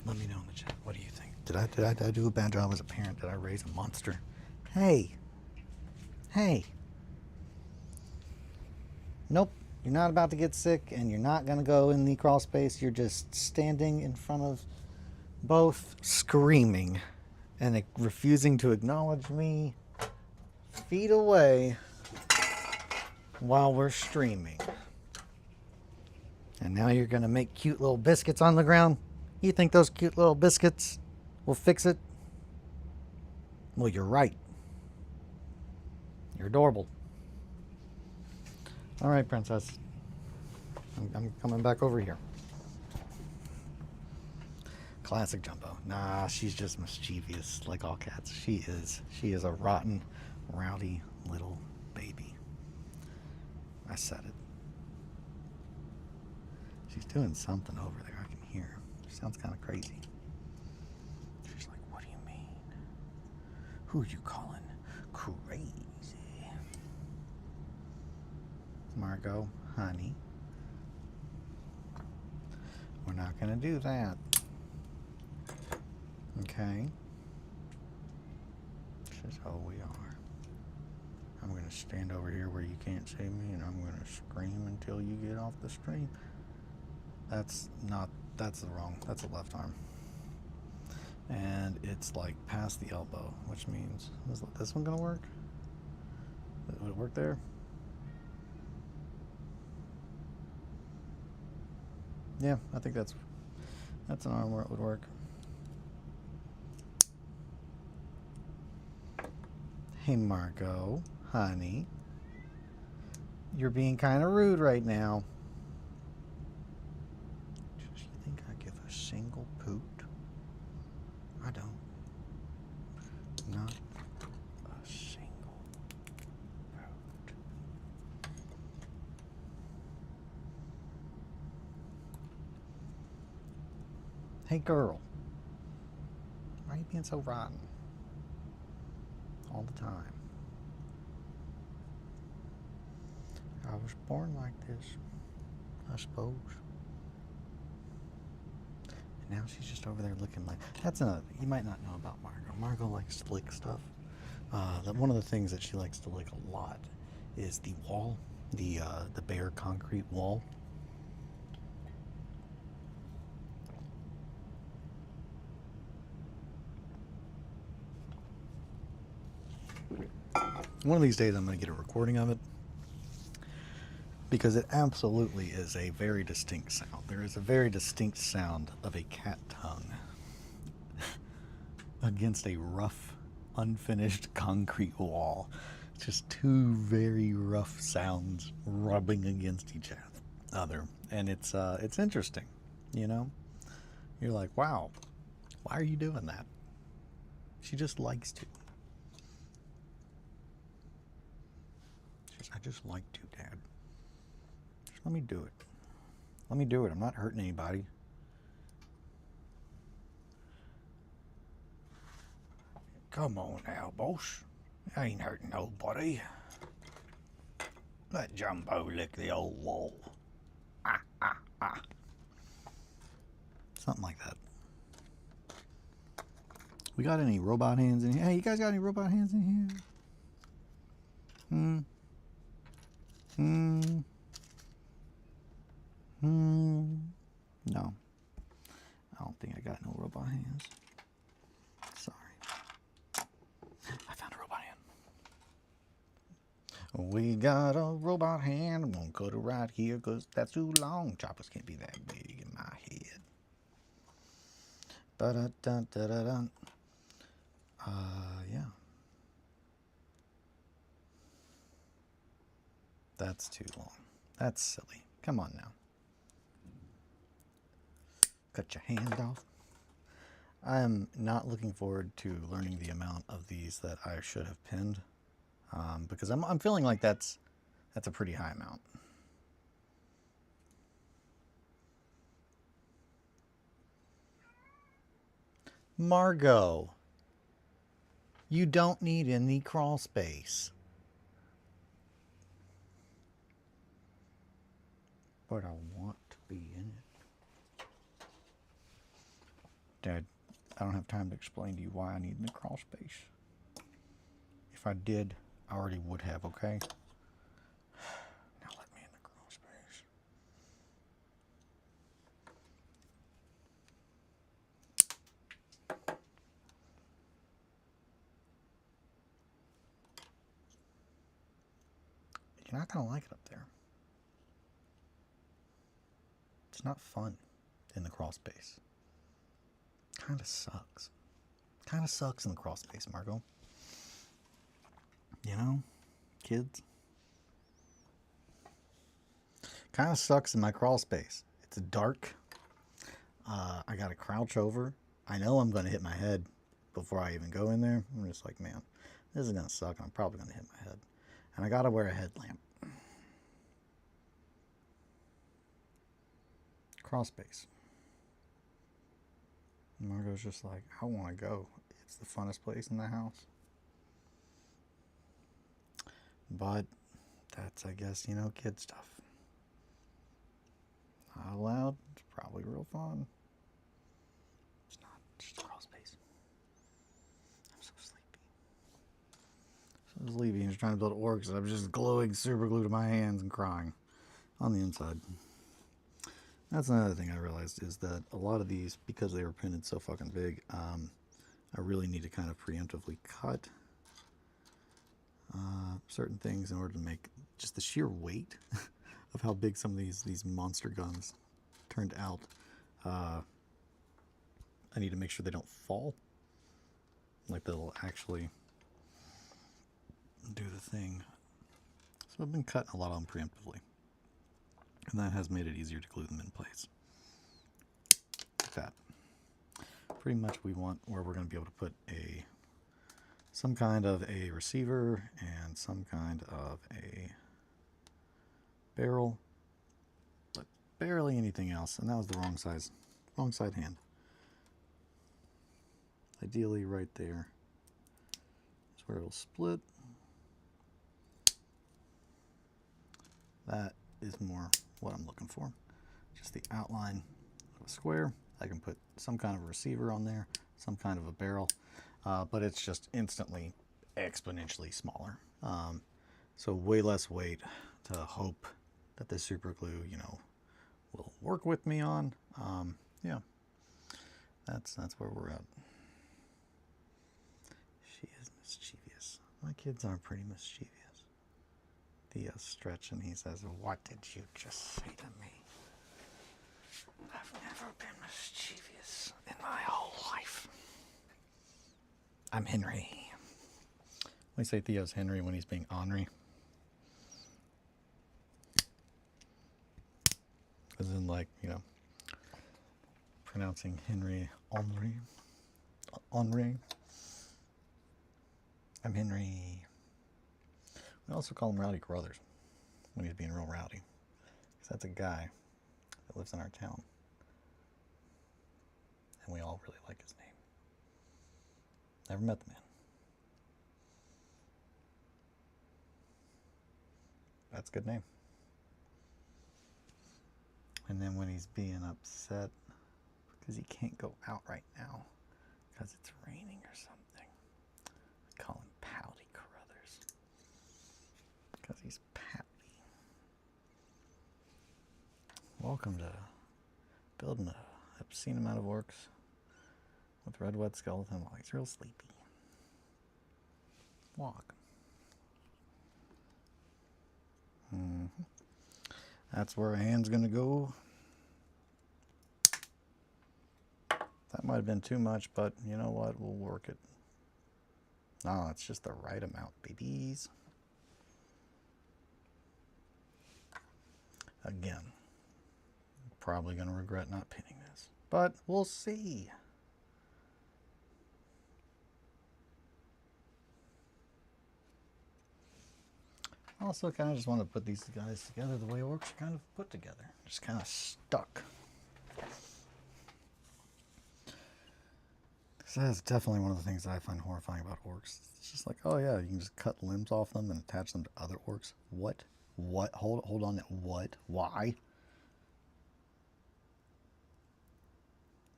Let me know in the chat. What do you think? Did I do a bad job as a parent? Did I raise a monster? Hey. Hey. Nope. You're not about to get sick, and you're not going to go in the crawl space. You're just standing in front of both, screaming and refusing to acknowledge me feet away while we're streaming. And now you're going to make cute little biscuits on the ground? You think those cute little biscuits will fix it? Well, you're right. You're adorable. All right, princess. I'm coming back over here. Classic Jumbo. Nah, she's just mischievous like all cats. She is a rotten, rowdy little baby. I said it. She's doing something over there. I can hear. She sounds kind of crazy. She's like, what do you mean? Who are you calling crazy? Margot, honey. We're not going to do that. Okay. This is how we are. I'm going to stand over here where you can't see me, and I'm going to scream until you get off the stream. That's the left arm. And it's like past the elbow, which means, is this one going to work? Would it work there? Yeah, I think that's an arm where it would work. Hey, Margot, honey. You're being kind of rude right now. Do you think I give a single poot? I don't. Not a single poot. Hey, girl. Why are you being so rotten? All the time. I was born like this, I suppose. And now she's just over there looking like... You might not know about Margot. Margot likes to lick stuff. One of the things that she likes to lick a lot is the wall, the bare concrete wall. One of these days I'm going to get a recording of it, because it absolutely is a very distinct sound. There is a very distinct sound of a cat tongue against a rough, unfinished concrete wall. Just two very rough sounds rubbing against each other. And it's interesting, you know? You're like, wow, why are you doing that? She just likes to. I just like to, Dad. Just let me do it. Let me do it. I'm not hurting anybody. Come on now, boss. I ain't hurting nobody. Let Jumbo lick the old wall. Ah, ah, ah. Something like that. We got any robot hands in here? Hey, you guys got any robot hands in here? No. I don't think I got no robot hands. Sorry. I found a robot hand. We got a robot hand. I'm gonna cut it right here because that's too long. Choppers can't be that big in my head. Ba-da-dun-da-da-dun. Yeah. That's too long. That's silly. Come on now. Cut your hand off. I'm not looking forward to learning the amount of these that I should have pinned, because I'm feeling like that's a pretty high amount. Margot, you don't need any crawl space. But I want to be in it. Dad, I don't have time to explain to you why I need the crawl space. If I did, I already would have, okay? Now let me in the crawl space. You're not going to like it up there. It's not fun in the crawl space. Kind of sucks. Kind of sucks in the crawl space, Margot. You know, kids. Kind of sucks in my crawl space. It's dark. I got to crouch over. I know I'm going to hit my head before I even go in there. I'm just like, man, this is going to suck. I'm probably going to hit my head. And I got to wear a headlamp. Crawl space. Margot's just like, I want to go. It's the funnest place in the house. But that's, I guess, you know, kid stuff. Not allowed. It's probably real fun. It's not. It's just a crawl space. I'm so sleepy. So sleepy and just trying to build it works. I'm just gluing super glue to my hands and crying on the inside. That's another thing I realized is that a lot of these, because they were printed so fucking big, I really need to kind of preemptively cut certain things in order to make just the sheer weight of how big some of these monster guns turned out. I need to make sure they don't fall. Like they'll actually do the thing. So I've been cutting a lot of them preemptively. And that has made it easier to glue them in place. Like that. Pretty much we want where we're going to be able to put some kind of a receiver and some kind of a barrel, but barely anything else. And that was the wrong side hand. Ideally right there is where it'll split. That is more what I'm looking for. Just the outline of a square. I can put some kind of a receiver on there, some kind of a barrel, but it's just instantly exponentially smaller. So way less weight to hope that the super glue, you know, will work with me on. Yeah, that's where we're at. She is mischievous. My kids are pretty mischievous. Theo's stretching. He says, "What did you just say to me? I've never been mischievous in my whole life. I'm Henry." We say Theo's Henry when he's being ornery. As in, like, you know, pronouncing Henry Henry. Henry. I'm Henry. We also call him Rowdy Carruthers when he's being real rowdy. Because that's a guy that lives in our town. And we all really like his name. Never met the man. That's a good name. And then when he's being upset because he can't go out right now because it's raining or something, we call him Pouty Carruthers. Because he's pouty. Welcome to building an obscene amount of orcs with RedWetSkeleton while he's real sleepy. Walk. That's where a hand's gonna go. That might have been too much, but you know what? We'll work it. No, it's just the right amount, babies. Again, probably going to regret not pinning this, but we'll see. Also, kind of just want to put these guys together the way orcs are kind of put together. Just kind of stuck. That's definitely one of the things that I find horrifying about orcs. It's just like, oh yeah, you can just cut limbs off them and attach them to other orcs. What? What? Hold on. What? Why?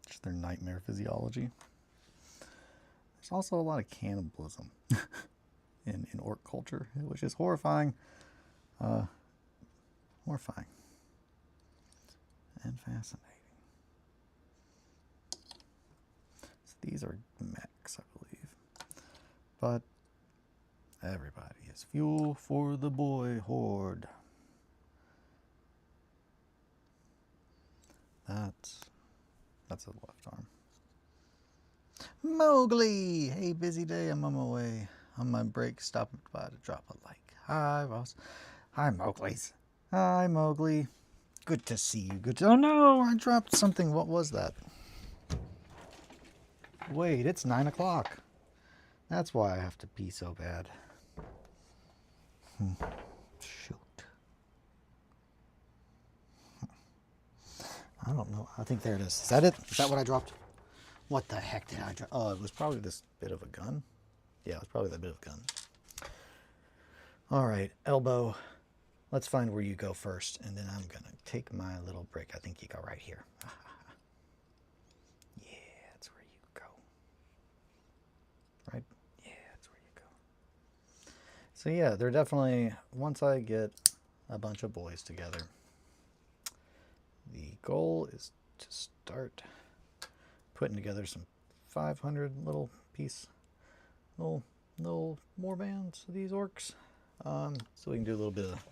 Just their nightmare physiology. There's also a lot of cannibalism in orc culture, which is horrifying. Horrifying. And fascinating. These are mechs, I believe. But everybody is fuel for the boy horde. That's a left arm. Mowgli! Hey, busy day. I'm on my way. On my break, stopping by to drop a like. Hi, boss. Hi, Mowgli's. Hi, Mowgli. Good to see you. Good to... Oh, no! I dropped something. What was that? Wait, it's 9 o'clock. That's why I have to pee so bad. Shoot. I don't know. I think there it is. Is that it? Is that what I dropped? What the heck did I drop? Oh, it was probably this bit of a gun. Yeah, it was probably that bit of a gun. All right, Elbow. Let's find where you go first, and then I'm going to take my little break. I think you go right here. Right? Yeah, that's where you go. So yeah, they're definitely, once I get a bunch of boys together, the goal is to start putting together some 500 little war bands of these orcs. So we can do a little bit of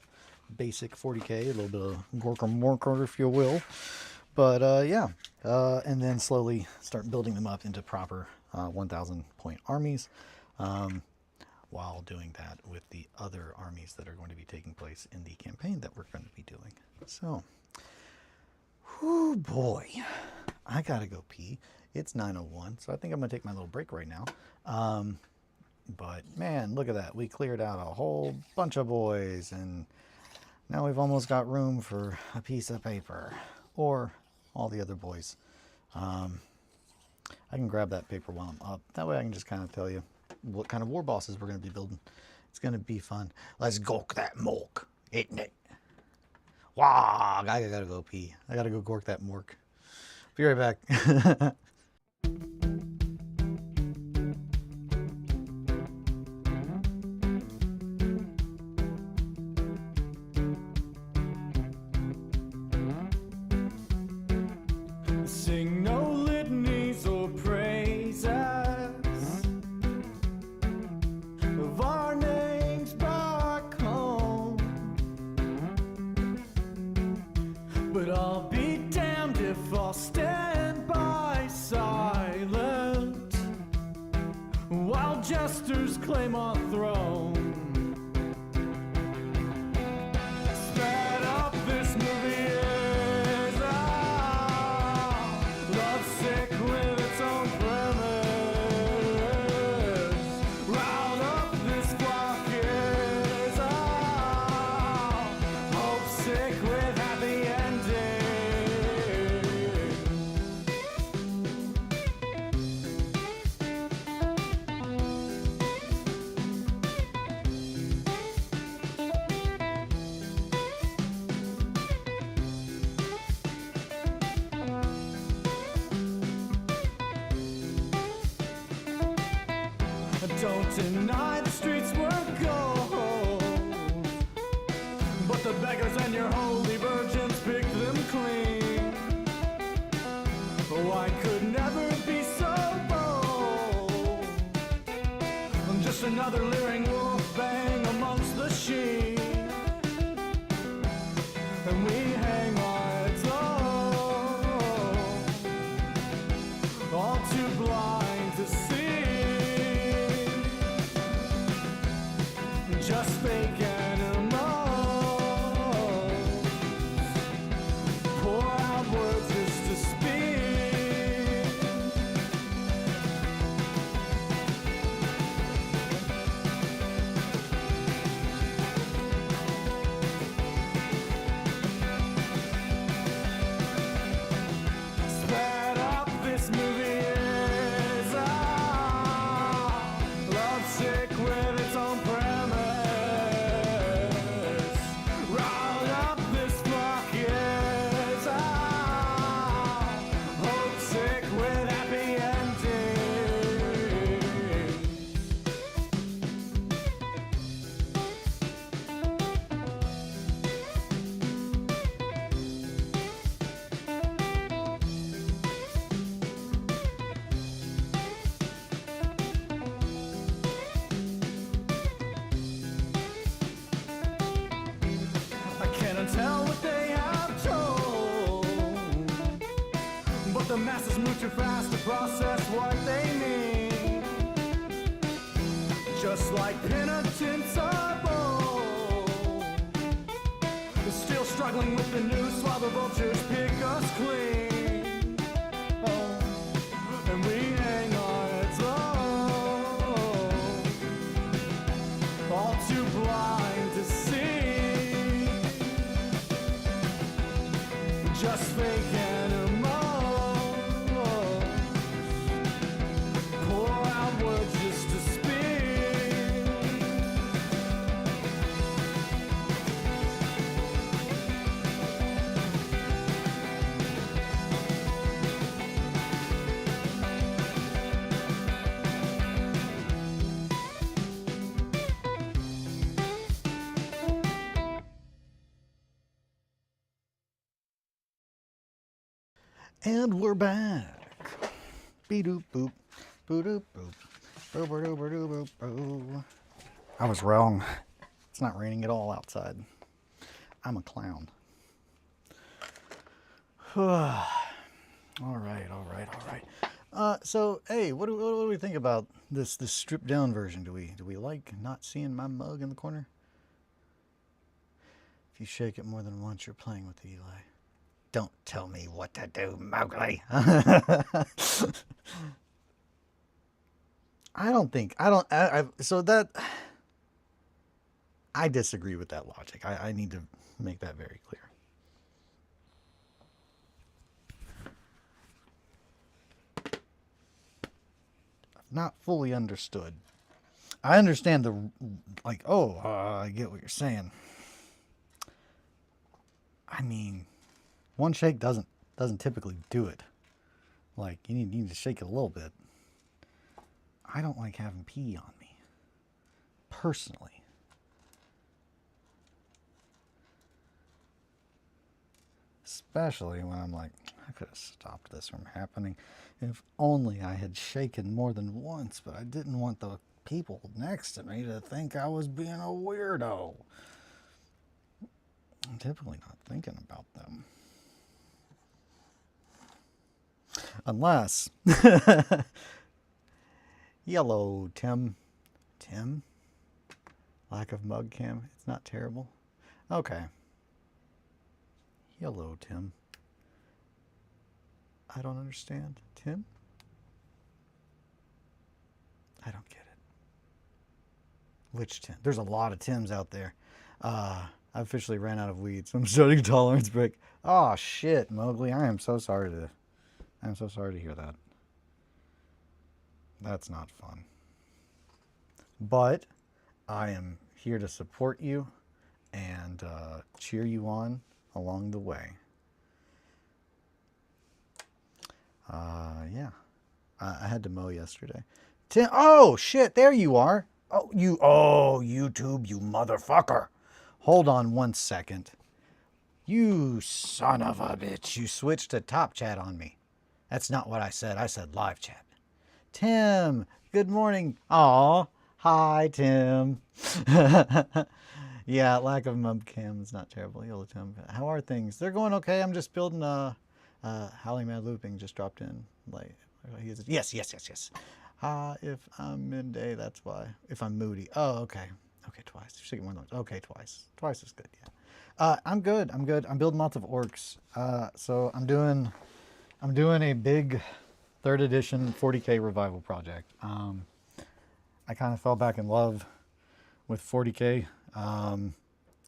basic 40k, a little bit of Gorker Morker, if you will. But yeah, and then slowly start building them up into proper 1,000 point armies, while doing that with the other armies that are going to be taking place in the campaign that we're going to be doing. So, whoo boy, I gotta go pee. It's 9:01, so I think I'm gonna take my little break right now. But man, look at that. We cleared out a whole bunch of boys, and now we've almost got room for a piece of paper, or all the other boys. I can grab that paper while I'm up. That way I can just kind of tell you what kind of war bosses we're going to be building. It's going to be fun. Let's gork that mork, isn't it? Wow, I gotta go pee. I gotta go gork that mork. Be right back. Sing no litanies or praises of our names back home, but I'll be damned if I'll stand by silent while jesters claim our throne. Sped up this movie is lovesick with its own premise. Round up this flock is hope sick with happy ending. Don't deny the streets were gold, but the beggars and your holy virgins picked them clean. Oh, I could never be so bold. I'm just another leering wolf bang amongst the sheep, and we hang our heads low. just fake animals. Pour out words just to speak. Sped up, this movie is lovesick with its own premise. Round up, this fuck is hope sick with happy endings. I cannot tell what they have told, but the masses move too fast to process what they mean. Just like penitents are bold, still struggling with the noose while the vultures pick us clean. Oh, and we hang our heads low, all too blind to see. Just fake animals. Pour out words just to speak. And we're back. Be-doop boop. Boo-doop boop. Boo-ba-doo-ba-doo-boop boo. I was wrong. It's not raining at all outside. I'm a clown. All right. So, hey, what do we think about this stripped down version? Do we like not seeing my mug in the corner? If you shake it more than once, you're playing with Eli. Don't tell me what to do, Mowgli. I disagree with that logic. I need to make that very clear. I've not fully understood. I understand I get what you're saying. I mean, one shake doesn't typically do it. Like, you need to shake it a little bit. I don't like having pee on me, personally. Especially when I'm like, I could have stopped this from happening if only I had shaken more than once, but I didn't want the people next to me to think I was being a weirdo. I'm typically not thinking about them. Unless yellow Tim. Lack of mug cam. It's not terrible. Okay. Yellow Tim. I don't understand. Tim? I don't get it. Which Tim? There's a lot of Tims out there. I officially ran out of weed, so I'm starting a tolerance break. Oh shit, Mowgli. I am so sorry to hear that. That's not fun. But I am here to support you and cheer you on along the way. Yeah. I had to mow yesterday. Oh, shit, there you are. YouTube, you motherfucker. Hold on one second. You son of a bitch. You switched to top chat on me. That's not what I said. I said live chat. Tim, good morning. Aw, hi, Tim. Yeah, lack of mubcam is not terrible. Yellow Tim. How are things? They're going okay. I'm just building Howling Mad Looping just dropped in. Yes. If I'm midday, that's why. If I'm moody. Oh, okay. Okay, twice. You should get more than once. Okay, twice. Twice is good. Yeah. I'm good. I'm good. I'm building lots of orcs. So I'm doing a big third edition 40k revival project. I kind of fell back in love with 40k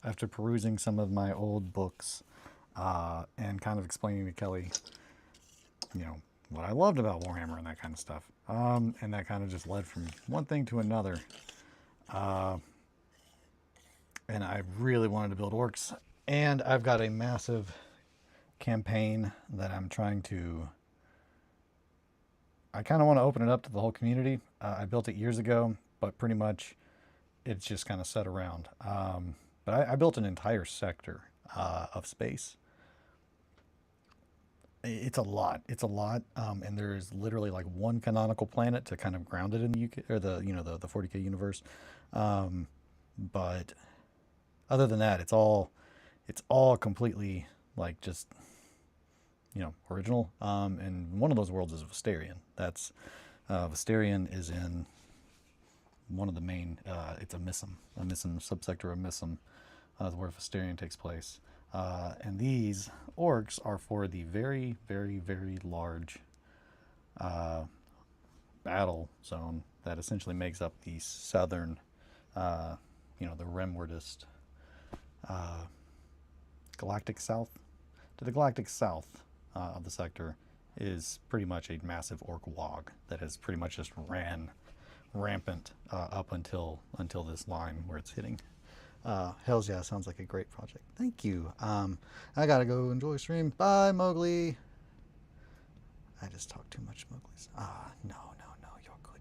after perusing some of my old books and kind of explaining to Kelly, what I loved about Warhammer and that kind of stuff. And that kind of just led from one thing to another. And I really wanted to build orcs. And I've got a massive campaign that I'm trying to... I kind of want to open it up to the whole community. I built it years ago, but pretty much it's just kind of set around. But I built an entire sector of space. It's a lot. It's a lot, and there's literally like one canonical planet to kind of ground it in the UK or the 40k universe. But other than that, it's all completely like just original. And one of those worlds is Vestarian. That's Vestarian is in one of the main. It's a Missum subsector of Missum, where Vestarian takes place. And these orcs are for the very, very, very large battle zone that essentially makes up the southern, the Remwardist galactic south. To the galactic south of the sector is pretty much a massive orc wog that has pretty much just ran rampant up until this line where it's hitting. Hells yeah, sounds like a great project. Thank you. I gotta go enjoy stream. Bye, Mowgli. I just talked too much, Mowgli's. No, you're good,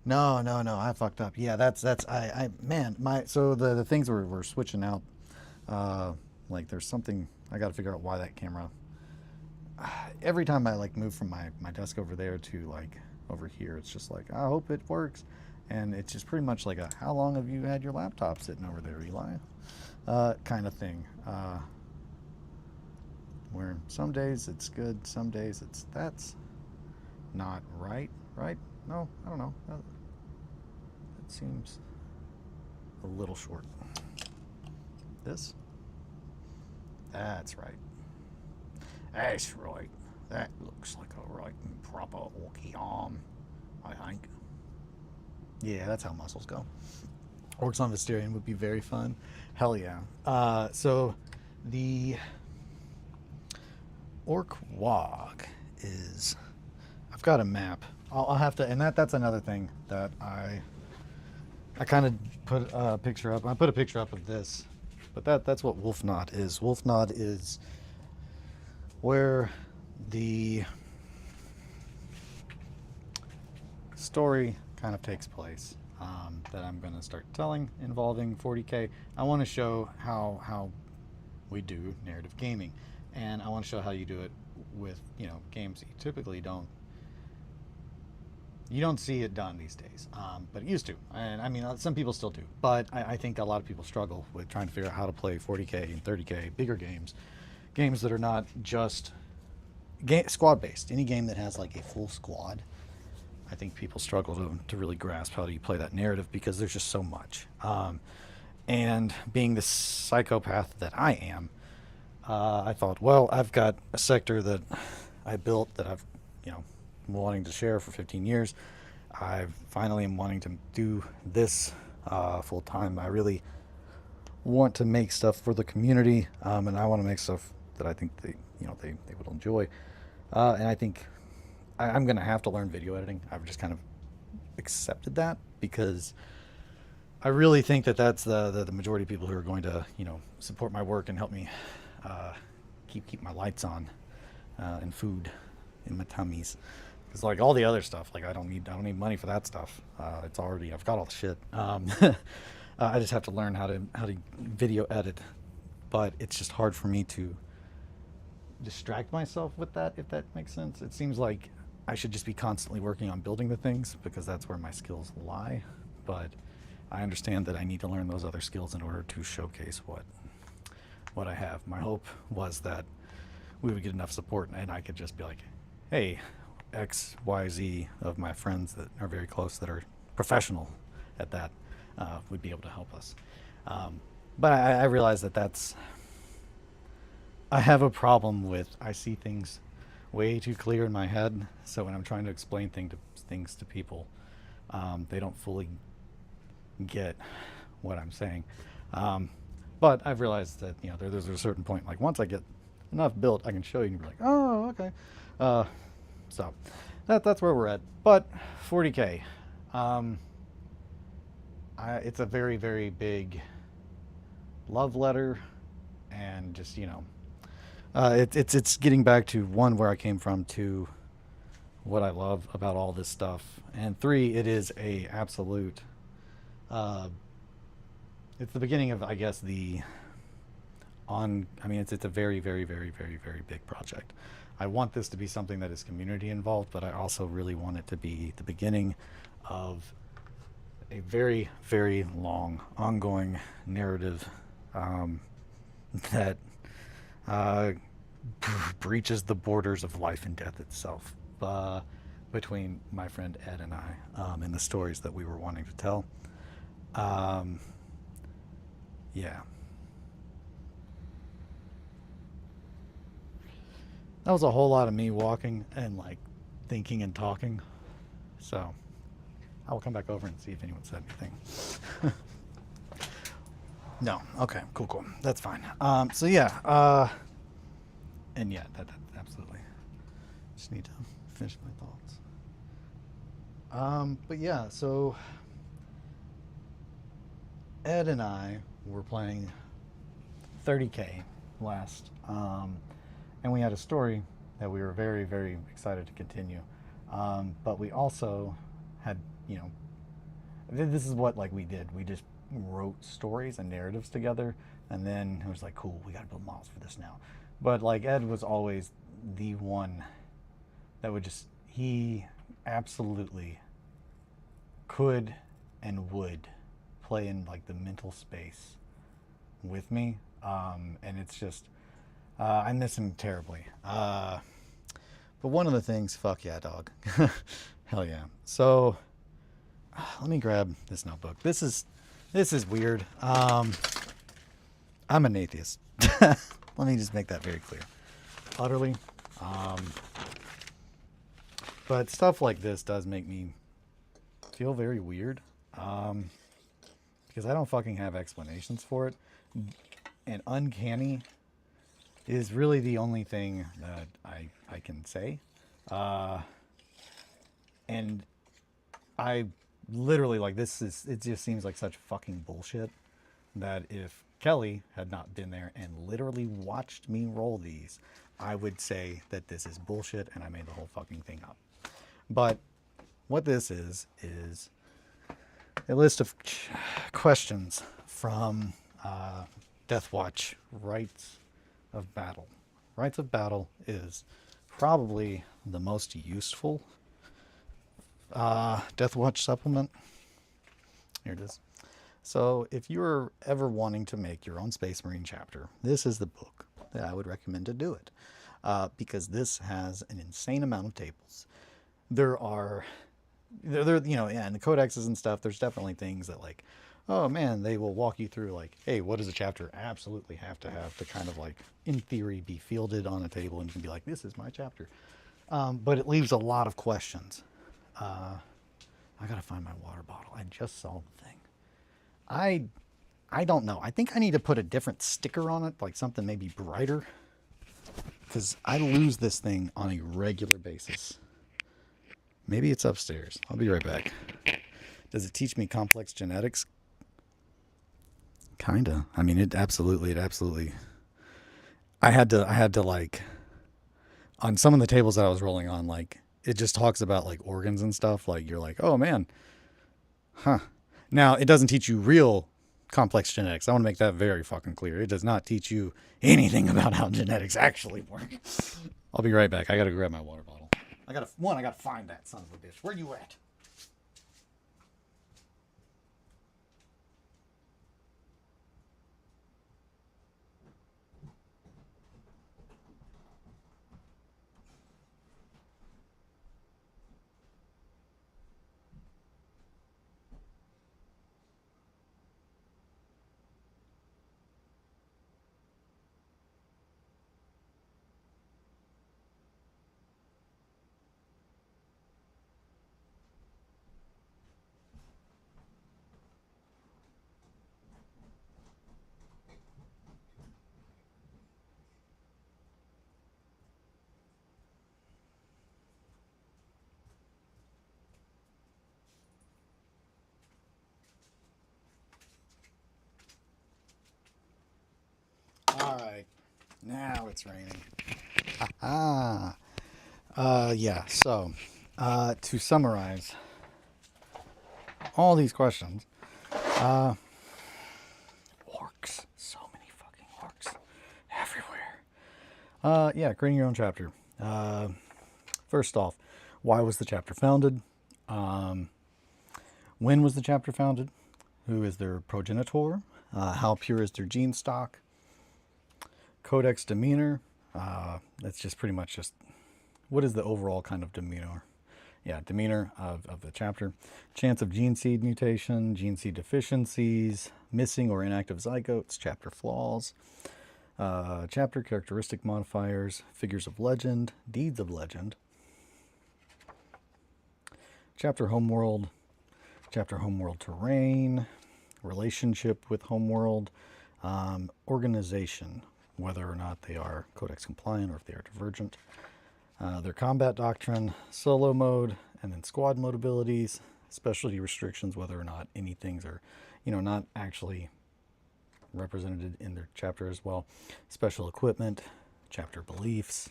No, I fucked up. Yeah, that's so the things were switching out. Like there's something, I gotta figure out why that camera, every time I like move from my desk over there to like over here, it's just like, I hope it works. And it's just pretty much like how long have you had your laptop sitting over there, Eli? Kind of thing. Where some days it's good, some days that's not right? No, I don't know. It seems a little short. This? That's right. That's right. That looks like a right and proper orky arm, I think. Yeah, that's how muscles go. Orcs on Vestarian would be very fun. Hell yeah. So the Orc Wog is... I've got a map. I'll have to... And that's another thing that I kind of put a picture up. I put a picture up of this. But that's what Wolfnot is. Wolfnot is where the story kind of takes place that I'm going to start telling involving 40k. I want to show how we do narrative gaming, and I want to show how you do it with games that you typically don't see it done these days, but it used to. And I mean, some people still do, but I think a lot of people struggle with trying to figure out how to play 40k and 30k bigger games that are not just squad based. Any game that has like a full squad, I think people struggle to really grasp how do you play that narrative, because there's just so much. And being the psychopath that I am, I thought, well, I've got a sector that I built that I've, wanting to share for 15 years. I finally am wanting to do this full time. I really want to make stuff for the community, and I want to make stuff that I think they would enjoy. And I think I'm going to have to learn video editing. I've just kind of accepted that, because I really think that that's the majority of people who are going to, support my work and help me keep my lights on and food in my tummies. Because like all the other stuff, like I don't need money for that stuff. I've got all the shit. I just have to learn how to video edit, but it's just hard for me to distract myself with that, if that makes sense. It seems like I should just be constantly working on building the things, because that's where my skills lie. But I understand that I need to learn those other skills in order to showcase what I have. My hope was that we would get enough support and I could just be like, hey, X, Y, Z of my friends that are very close, that are professional at that, would be able to help us. But I realize that I have a problem with, I see things way too clear in my head. So when I'm trying to explain things to people, they don't fully get what I'm saying. But I've realized that, there's a certain point, like once I get enough built, I can show you and be like, oh, okay. So that's where we're at. But 40K, it's a very, very big love letter, and just, it's getting back to one, where I came from, to what I love about all this stuff, and three, it is a absolute. It's the beginning of, I guess, it's a very, very, very, very, very big project. I want this to be something that is community involved, but I also really want it to be the beginning of a very, very long, ongoing narrative that breaches the borders of life and death itself, between my friend Ed and I, and the stories that we were wanting to tell. Yeah. That was a whole lot of me walking and like thinking and talking. So I will come back over and see if anyone said anything. No. Okay. Cool. That's fine. So yeah. And yeah, that absolutely. Just need to finish my thoughts. But yeah. So Ed and I were playing 30K last, and we had a story that we were very, very excited to continue. But we also had, this is what like we did. We just wrote stories and narratives together, and then it was like, cool, we got to build models for this now. But like Ed was always the one that he absolutely could and would play in like the mental space with me, and it's just I miss him terribly. But one of the things, fuck yeah, dog. Hell yeah. So let me grab this notebook. This is weird. I'm an atheist. Let me just make that very clear. Utterly. But stuff like this does make me feel very weird. Because I don't fucking have explanations for it. And uncanny is really the only thing that I can say. And I literally, like, it just seems like such fucking bullshit that if Kelly had not been there and literally watched me roll these, I would say that this is bullshit and I made the whole fucking thing up. But what this is a list of questions from Death Watch, Rites of Battle. Rites of Battle is probably the most useful Death Watch supplement. Here it is. So if you're ever wanting to make your own Space Marine chapter, this is the book that I would recommend to do it. Because this has an insane amount of tables. There are, in the codexes and stuff, there's definitely things that like, oh man, they will walk you through like, hey, what does a chapter absolutely have to kind of like, in theory, be fielded on a table, and you can be like, this is my chapter. But it leaves a lot of questions. I gotta find my water bottle. I just saw the thing. I don't know. I think I need to put a different sticker on it, like something maybe brighter, because I lose this thing on a regular basis. Maybe it's upstairs. I'll be right back. Does it teach me complex genetics? Kinda. I mean, it absolutely. I had to like, on some of the tables that I was rolling on, like, it just talks about like organs and stuff. Like, you're like, oh man, huh. Now, it doesn't teach you real complex genetics. I want to make that very fucking clear. It does not teach you anything about how genetics actually work. I'll be right back. I gotta grab my water bottle. I gotta find that son of a bitch. Where you at? right. Now it's raining. Yeah, so to summarize all these questions, orcs. So many fucking orcs everywhere. Yeah, creating your own chapter. First off, why was the chapter founded? When was the chapter founded? Who is their progenitor? How pure is their gene stock? Codex demeanor. That's just pretty much just what is the overall kind of demeanor? Yeah, demeanor of the chapter. Chance of gene seed mutation, gene seed deficiencies, missing or inactive zygotes, chapter flaws, chapter characteristic modifiers, figures of legend, deeds of legend, chapter homeworld terrain, relationship with homeworld, organization, whether or not they are codex compliant or if they are divergent, their combat doctrine, solo mode, and then squad mode abilities, specialty restrictions, whether or not any things are, not actually represented in their chapter as well, special equipment, chapter beliefs,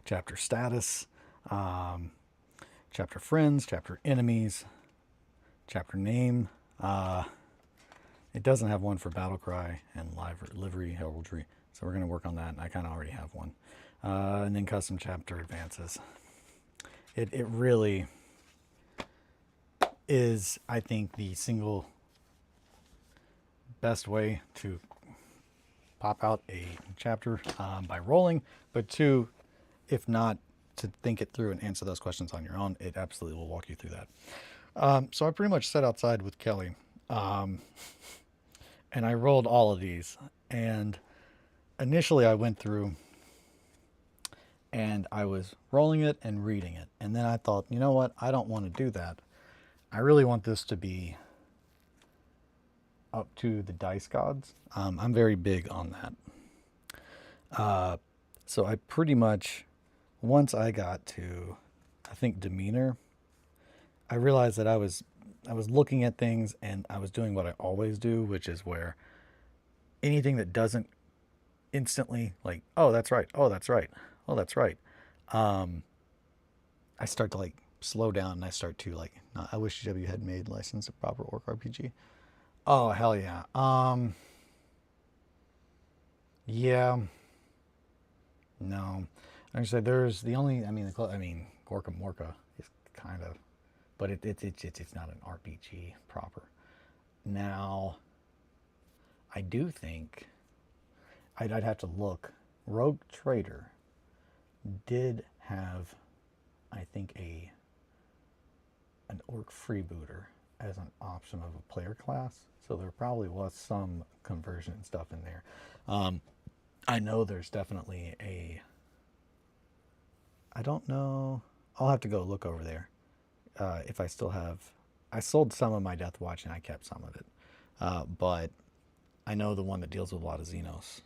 chapter status, chapter friends, chapter enemies, chapter name. It doesn't have one for battle cry and livery heraldry, so we're going to work on that, and I kind of already have one. And then custom chapter advances. It really is, I think, the single best way to pop out a chapter by rolling, but two, if not to think it through and answer those questions on your own, it absolutely will walk you through that. So I pretty much sat outside with Kelly, and I rolled all of these, and initially I went through and I was rolling it and reading it, and then I thought, you know what, I don't want to do that. I really want this to be up to the dice gods. I'm very big on that. So I pretty much, once I got to, I think, demeanor, I realized that I was looking at things and I was doing what I always do, which is where anything that doesn't instantly like, oh, that's right, oh, that's right, oh, that's right, I start to like slow down and I start to like, I wish GW had made licensed a proper orc RPG. Oh, hell yeah. Yeah. No. Like I said, there's the only, Gorka Morka is kind of, but it's not an RPG proper. Now, I do think, I'd have to look. Rogue Trader did have, I think, an orc freebooter as an option of a player class. So there probably was some conversion stuff in there. I know there's definitely I don't know. I'll have to go look over there. If I still have, I sold some of my Death Watch and I kept some of it. But I know the one that deals with a lot of Xenos.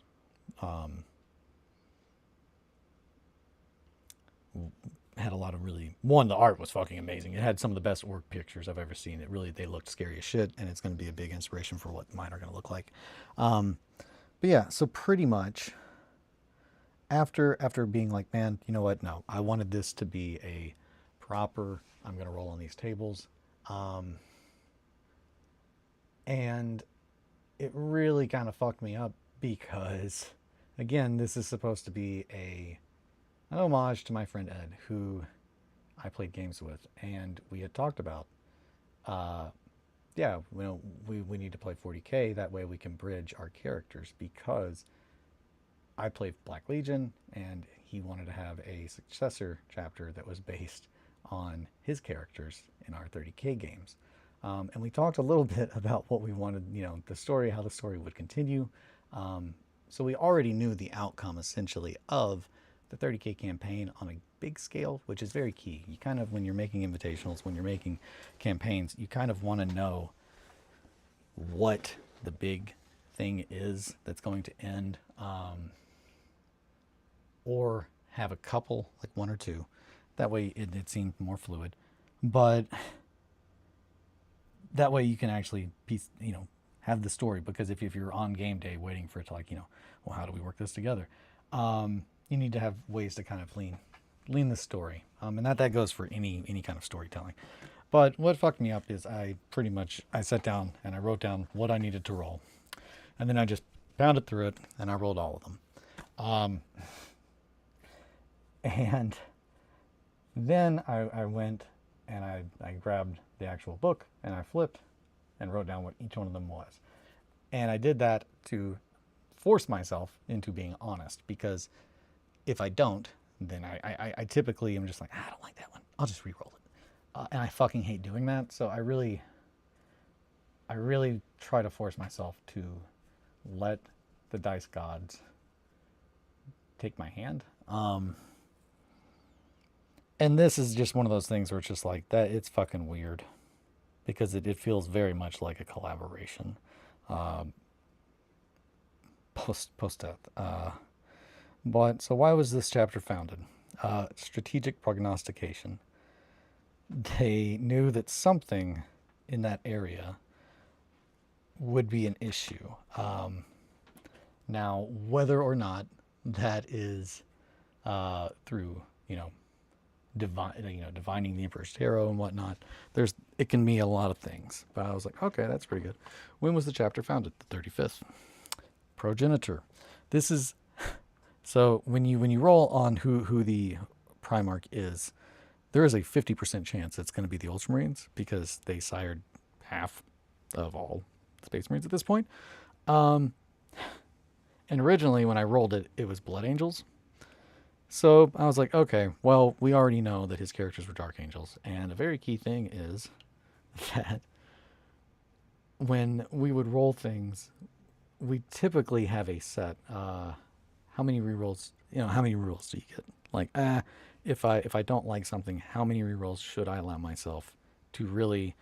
Had a lot of really, the art was fucking amazing. It had some of the best orc pictures I've ever seen. They looked scary as shit, and it's going to be a big inspiration for what mine are going to look like. But yeah, so pretty much after being like, man, you know what? No, I wanted this to be a proper, I'm going to roll on these tables. And it really kind of fucked me up because, again, this is supposed to be an homage to my friend Ed, who I played games with, and we had talked about, we need to play 40K, that way we can bridge our characters, because I played Black Legion, and he wanted to have a successor chapter that was based on his characters in our 30K games. And we talked a little bit about what we wanted, the story, how the story would continue. So we already knew the outcome, essentially, of the 30K campaign on a big scale, which is very key. You kind of, when you're making invitationals, when you're making campaigns, you kind of want to know what the big thing is that's going to end, or have a couple, like one or two. That way it seemed more fluid, but that way you can actually have the story, because if you're on game day waiting for it to, like, well, how do we work this together? You need to have ways to kind of lean the story. And that goes for any kind of storytelling. But what fucked me up is I sat down and I wrote down what I needed to roll. And then I just pounded through it and I rolled all of them. And then I went and I grabbed the actual book and I flipped and wrote down what each one of them was. And I did that to force myself into being honest, because if I don't, then I typically am just like, I don't like that one, I'll just re-roll it. And I fucking hate doing that. So I really try to force myself to let the dice gods take my hand. And this is just one of those things where it's just like that. It's fucking weird because it feels very much like a collaboration. Post death. But so why was this chapter founded? Strategic prognostication. They knew that something in that area would be an issue. Now, whether or not that is through, divining the Emperor's Tarot and whatnot, it can be a lot of things. But I was like, okay, that's pretty good. When was the chapter founded? The 35th. Progenitor. This is so when you roll on who the Primarch is, there is a 50% chance it's going to be the Ultramarines, because they sired half of all Space Marines at this point. And originally when I rolled it, it was Blood Angels. So I was like, okay, well, we already know that his characters were Dark Angels. And a very key thing is that when we would roll things, we typically have a set. How many rerolls? How many rerolls do you get? Like, if I don't like something, how many rerolls should I allow myself to really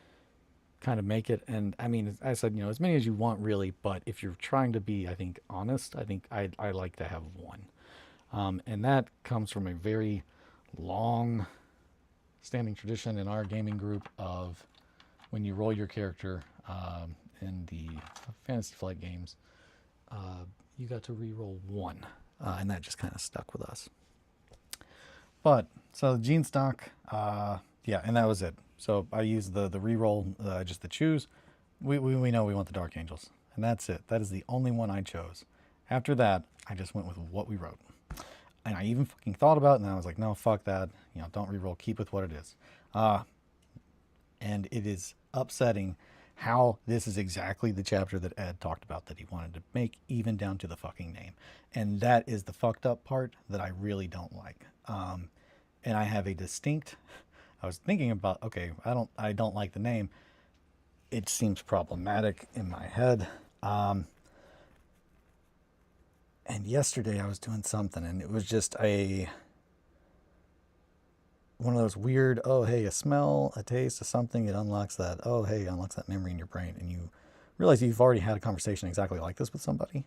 kind of make it? And I mean, I said, as many as you want, really. But if you're trying to be, I think, honest, I think I like to have one. And that comes from a very long standing tradition in our gaming group of when you roll your character in the Fantasy Flight games, you got to re-roll one. And that just kind of stuck with us. But, so Gene Stock, and that was it. So I used the re-roll, just the choose. We know we want the Dark Angels. And that's it. That is the only one I chose. After that, I just went with what we wrote. And I even fucking thought about it, and I was like, no, fuck that. Don't re-roll. Keep with what it is. And it is upsetting how this is exactly the chapter that Ed talked about that he wanted to make, even down to the fucking name. And that is the fucked up part that I really don't like. And I have a distinct, I was thinking about, okay, I don't like the name. It seems problematic in my head. And yesterday I was doing something, and it was just one of those weird, oh, hey, a smell, a taste of something, it unlocks that, oh, hey, it unlocks that memory in your brain. And you realize you've already had a conversation exactly like this with somebody.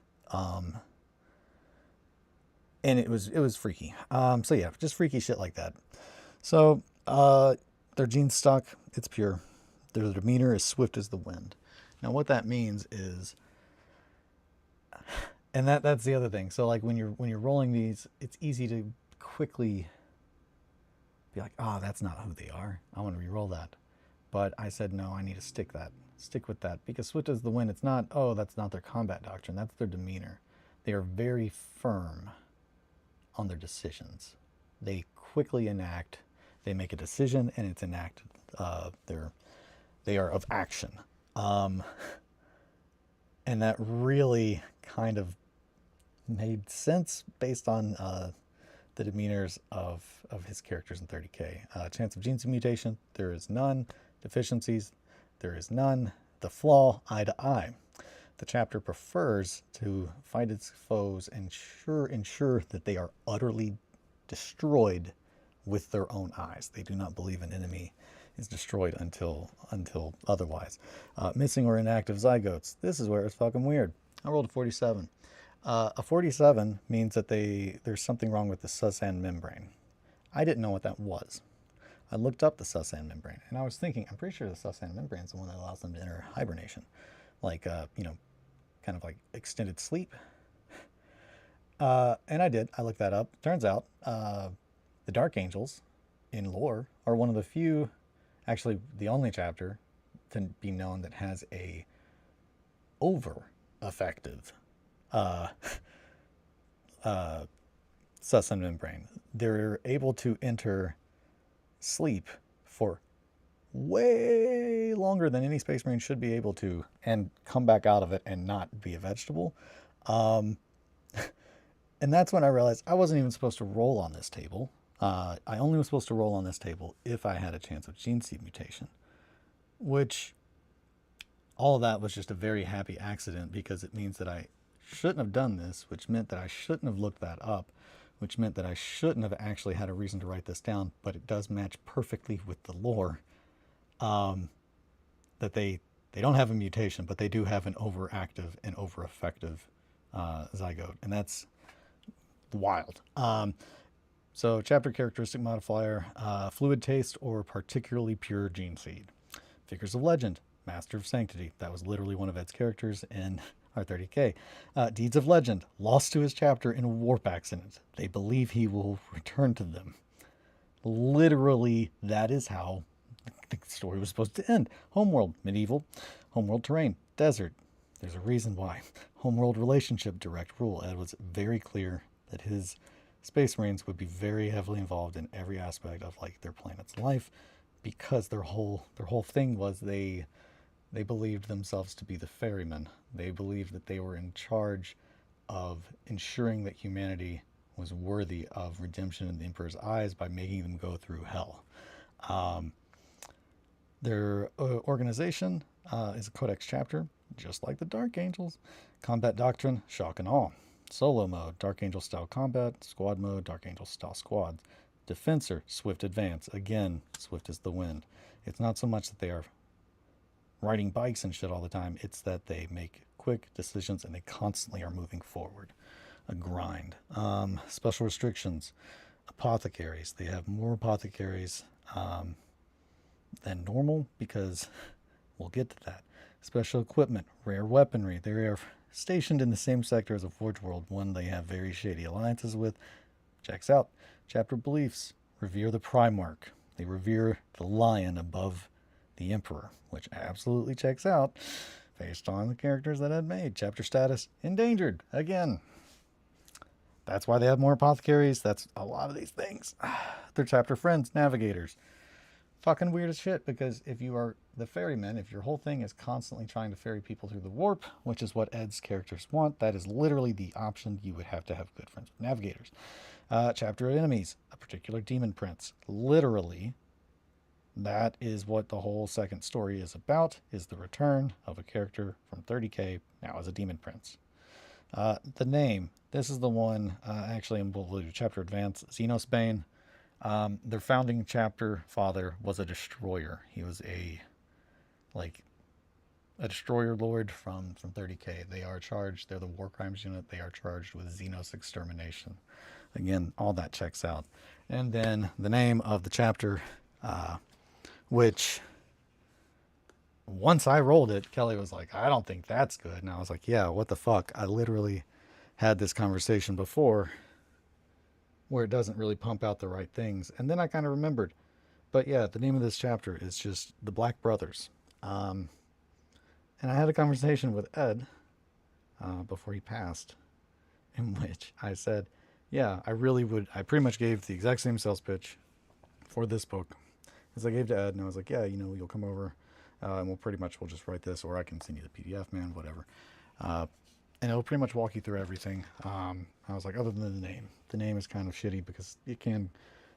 And it was freaky. So yeah, just freaky shit like that. So their gene stock, it's pure. Their demeanor is swift as the wind. Now what that means is, and that's the other thing. So like when you're rolling these, it's easy to quickly be like, oh, that's not who they are, I want to re-roll that. But I said, no, I need to stick with that, because swift as the wind, it's not, oh, that's not their combat doctrine, that's their demeanor. They are very firm on their decisions. They quickly enact, they make a decision and it's enacted. They are of action. And that really kind of made sense based on the demeanors of his characters in 30K. Chance of genes mutation, there is none. Deficiencies, there is none. The flaw, eye to eye. The chapter prefers to fight its foes and ensure that they are utterly destroyed with their own eyes. They do not believe an enemy is destroyed until otherwise. Missing or inactive zygotes. This is where it's fucking weird. I rolled a 47. A 47 means that there's something wrong with the Susan membrane. I didn't know what that was. I looked up the Susan membrane, and I was thinking, I'm pretty sure the Susan membrane is the one that allows them to enter hibernation. like kind of like extended sleep. And I did. I looked that up. Turns out the Dark Angels in lore are one of the few, actually the only chapter to be known that has a over effective uh, sussen membrane. They're able to enter sleep for way longer than any space marine should be able to and come back out of it and not be a vegetable. Um, and that's when I realized I wasn't even supposed to roll on this table. I only was supposed to roll on this table if I had a chance of gene seed mutation, which all of that was just a very happy accident because it means that I shouldn't have done this, which meant that I shouldn't have looked that up, which meant that I shouldn't have actually had a reason to write this down, but it does match perfectly with the lore. That they don't have a mutation, but they do have an overactive and overeffective zygote, and that's wild. So chapter characteristic modifier, fluid taste or particularly pure gene seed. Figures of legend, Master of Sanctity. That was literally one of Ed's characters in R30K. Deeds of Legend, lost to his chapter in a warp accident. They believe he will return to them. Literally, that is how the story was supposed to end. Homeworld, medieval. Homeworld terrain, desert. There's a reason why. Homeworld relationship, direct rule. Ed was very clear that his Space Marines would be very heavily involved in every aspect of like their planet's life, because their whole thing was they believed themselves to be the ferrymen. They believed that they were in charge of ensuring that humanity was worthy of redemption in the Emperor's eyes by making them go through hell. Their organization is a Codex chapter, just like the Dark Angels. Combat doctrine, shock and awe. Solo mode, Dark Angel style combat. Squad mode, Dark Angel style squads. Defensor, swift advance. Again, swift as the wind. It's not so much that they are riding bikes and shit all the time. It's that they make quick decisions and they constantly are moving forward. A grind. Special restrictions. Apothecaries. They have more apothecaries than normal because we'll get to that. Special equipment. Rare weaponry. They are stationed in the same sector as a Forge World, one they have very shady alliances with. Checks out. Chapter beliefs. Revere the Primarch. They revere the lion above the Emperor, which absolutely checks out based on the characters that I'd made. Chapter status, endangered. Again, that's why they have more apothecaries. That's a lot of these things. Their chapter friends, navigators. Fucking weird as shit, because if you are the ferryman, if your whole thing is constantly trying to ferry people through the warp, which is what Ed's characters want, that is literally the option. You would have to have good friends with navigators. Chapter enemies, a particular demon prince. Literally, that is what the whole second story is about, is the return of a character from 30K, now as a demon prince. The name, this is the one, actually, we'll do chapter advance, Xenosbane. Their founding chapter father was a destroyer. He was a destroyer lord from 30K. They are charged, they're the war crimes unit, they are charged with Xenos extermination. Again, all that checks out. And then the name of the chapter, which once I rolled it, Kelly was like, I don't think that's good. And I was like, yeah, what the fuck? I literally had this conversation before where it doesn't really pump out the right things. And then I kind of remembered. But yeah, the name of this chapter is just The Black Brothers. And I had a conversation with Ed before he passed, in which I said, yeah, I pretty much gave the exact same sales pitch for this book as I gave to Ed. And I was like, yeah, you'll come over and we'll just write this, or I can send you the PDF, man, whatever. And it'll pretty much walk you through everything. I was like, other than the name is kind of shitty because it can,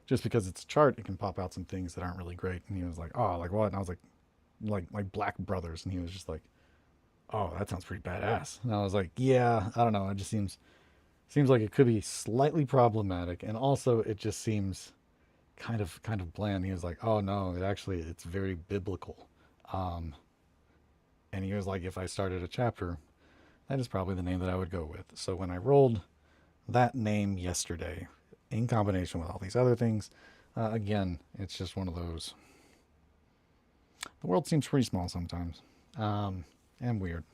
just because it's a chart, it can pop out some things that aren't really great. And he was like, oh, like what? And I was like Black Brothers. And he was just like, oh, that sounds pretty badass. And I was like, yeah, I don't know. It just seems like it could be slightly problematic. And also it just seems kind of bland. He was like, oh no, it's very biblical. And he was like, if I started a chapter, that is probably the name that I would go with. So when I rolled that name yesterday, in combination with all these other things, again, it's just one of those. The world seems pretty small sometimes. and weird.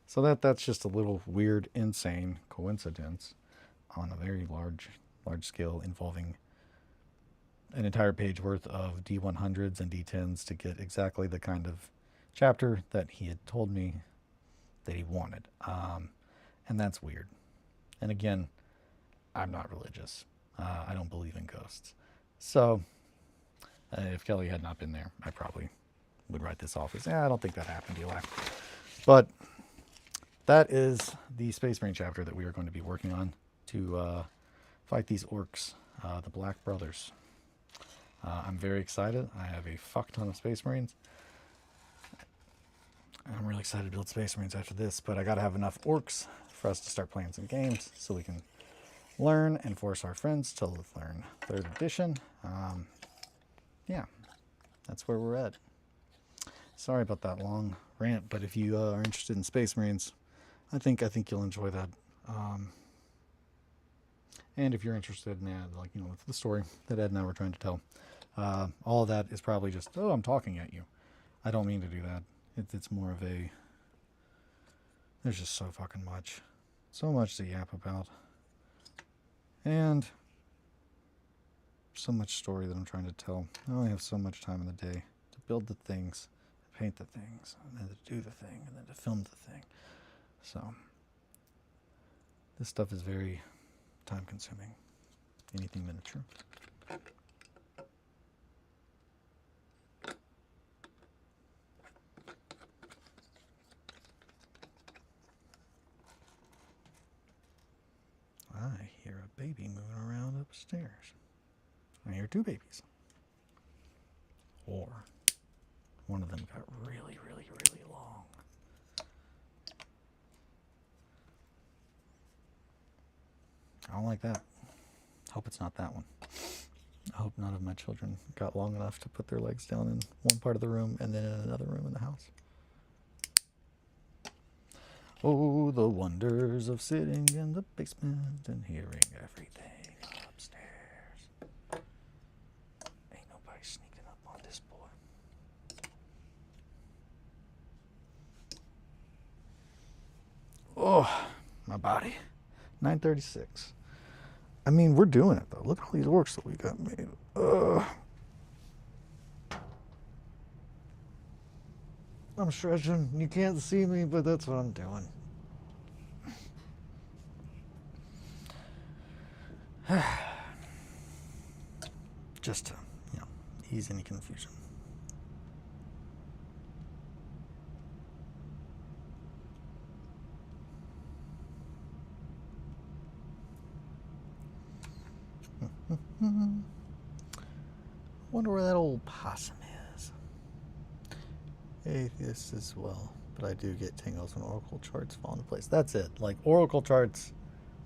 So that's just a little weird, insane coincidence on a very large scale involving an entire page worth of D100s and D10s to get exactly the kind of chapter that he had told me that he wanted. And that's weird. And again, I'm not religious. I don't believe in ghosts. So if Kelly had not been there, I probably would write this off as, I don't think that happened, Eli. But that is the Space Marine chapter that we are going to be working on to fight these orcs, the Black Brothers. I'm very excited. I have a fuck ton of Space Marines. I'm really excited to build Space Marines after this, but I gotta have enough orcs for us to start playing some games so we can learn and force our friends to learn 3rd edition. Yeah, that's where we're at. Sorry about that long rant, but if you are interested in Space Marines, I think you'll enjoy that. And if you're interested in with the story that Ed and I were trying to tell, all of that is probably just, I'm talking at you. I don't mean to do that. It's more of a, there's just so fucking much. So much to yap about. And so much story that I'm trying to tell. I only have so much time in the day to build the things, to paint the things, and then to do the thing, and then to film the thing. So, this stuff is very time consuming. Anything miniature. I hear a baby moving around upstairs. I hear 2 babies. Or one of them got really, really, really long. I don't like that. Hope it's not that one. I hope none of my children got long enough to put their legs down in one part of the room and then in another room in the house. Oh, the wonders of sitting in the basement and hearing everything upstairs. Ain't nobody sneaking up on this boy. Oh, my body. 9:36. I mean, we're doing it, though. Look at all these orcs that we got made. I'm stretching. You can't see me, but that's what I'm doing. Just to, ease any confusion. Wonder where that old possum is. Atheist as well, but I do get tingles when oracle charts fall into place. That's it. Like, oracle charts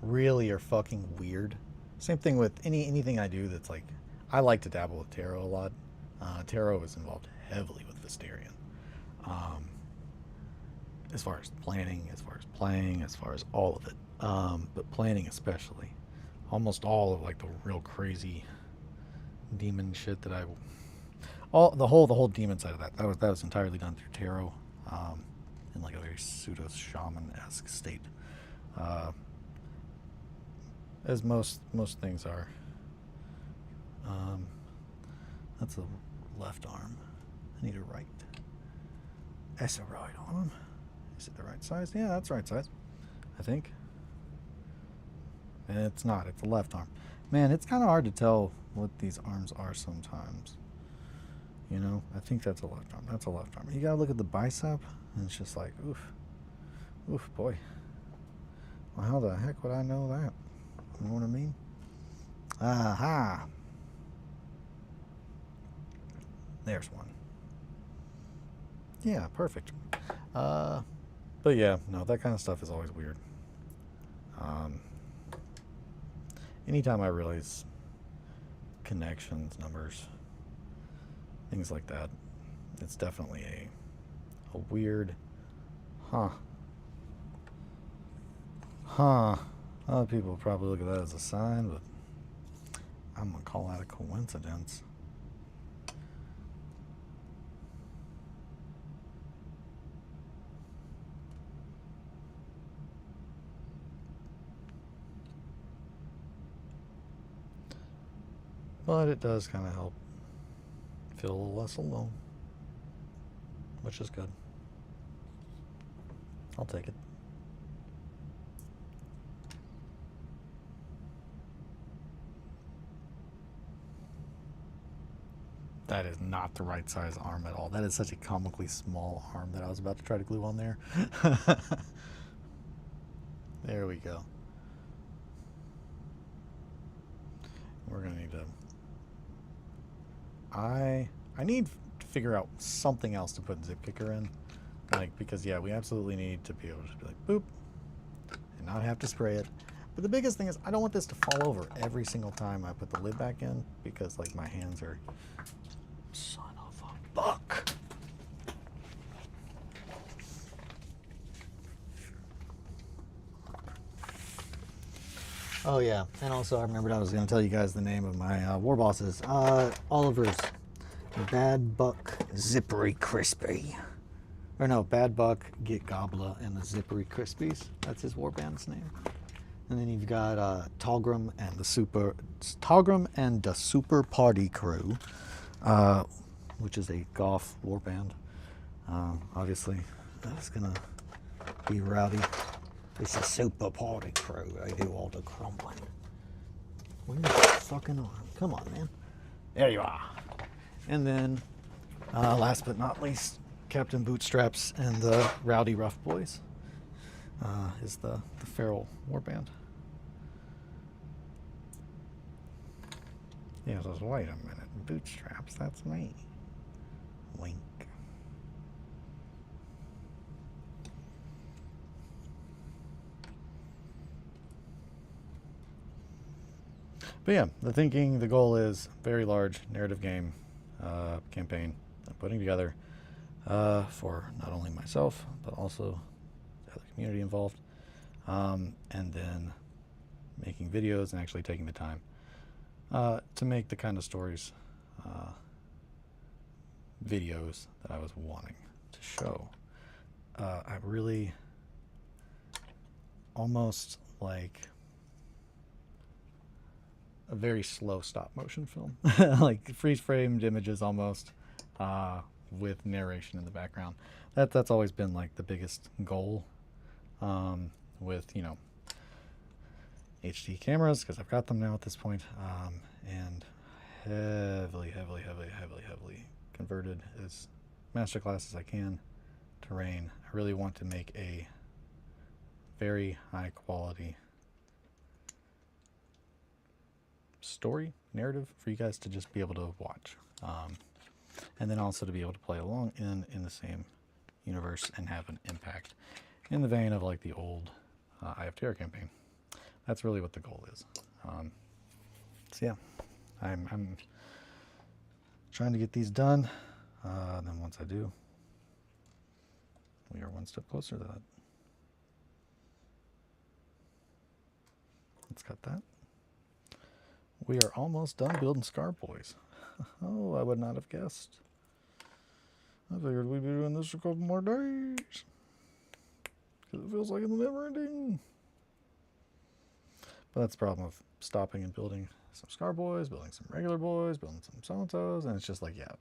really are fucking weird. Same thing with anything I do that's like, I like to dabble with tarot a lot. Tarot is involved heavily with Visterion. As far as planning, as far as playing, as far as all of it. But planning especially. Almost all of like the real crazy demon shit that the whole demon side of that was entirely done through tarot, in like a very pseudo shaman-esque state, as most things are. That's the left arm. I need a right. That's a right arm. Is it the right size? Yeah, that's the right size, I think. And it's not. It's the left arm. Man, it's kind of hard to tell what these arms are sometimes. I think that's a left arm. That's a left arm. You gotta look at the bicep, and it's just like, oof, boy. Well, how the heck would I know that? You know what I mean? Aha. There's one. Yeah, perfect. But yeah, no, that kind of stuff is always weird. Anytime I realize connections, numbers, things like that, it's definitely a weird, Other people probably look at that as a sign, but I'm gonna call that a coincidence. But it does kind of help feel a little less alone, which is good. I'll take it. That is not the right size arm at all. That is such a comically small arm that I was about to try to glue on there. There we go. We're gonna need to... I need to figure out something else to put zip kicker in. Like, because yeah, we absolutely need to be able to just be like, boop, and not have to spray it. But the biggest thing is I don't want this to fall over every single time I put the lid back in, because like my hands are... Son of a buck. Oh yeah, and also I remembered I was going to tell you guys the name of my war bosses. Oliver's Bad Buck Zippery Crispy. Or no, Bad Buck, Get Gobbler, and the Zippery Crispies. That's his warband's name. And then you've got Talgrim and the Super Party Crew, which is a golf warband. Obviously, that's gonna be rowdy. It's a Super Party Crew. They do all the crumbling. Where's the fucking arm? Come on, man. There you are. And then, last but not least, Captain Bootstraps and the Rowdy Rough Boys is the Feral Warband. Yeah, just wait a minute. Bootstraps, that's me. Wink. But yeah, the goal is very large narrative game campaign I'm putting together for not only myself, but also the other community involved. And then making videos and actually taking the time to make the kind of stories, videos that I was wanting to show. I really almost like a very slow stop motion film, like freeze framed images almost, with narration in the background. That's always been like the biggest goal, with, you know, HD cameras, because I've got them now at this point, and heavily converted as masterclass as I can to RAIN. I really want to make a very high quality story narrative for you guys to just be able to watch, and then also to be able to play along in the same universe and have an impact in the vein of like the old Eye of Terror campaign. That's really what the goal is. So yeah, I'm trying to get these done. Then once I do, we are one step closer to that. Let's cut that. We are almost done building Scar Boys. Oh, I would not have guessed. I figured we'd be doing this for a couple more days, because it feels like it's never ending. But that's the problem with stopping and building some Scar Boys, building some regular boys, building some so-and-sos, and it's just like, yeah,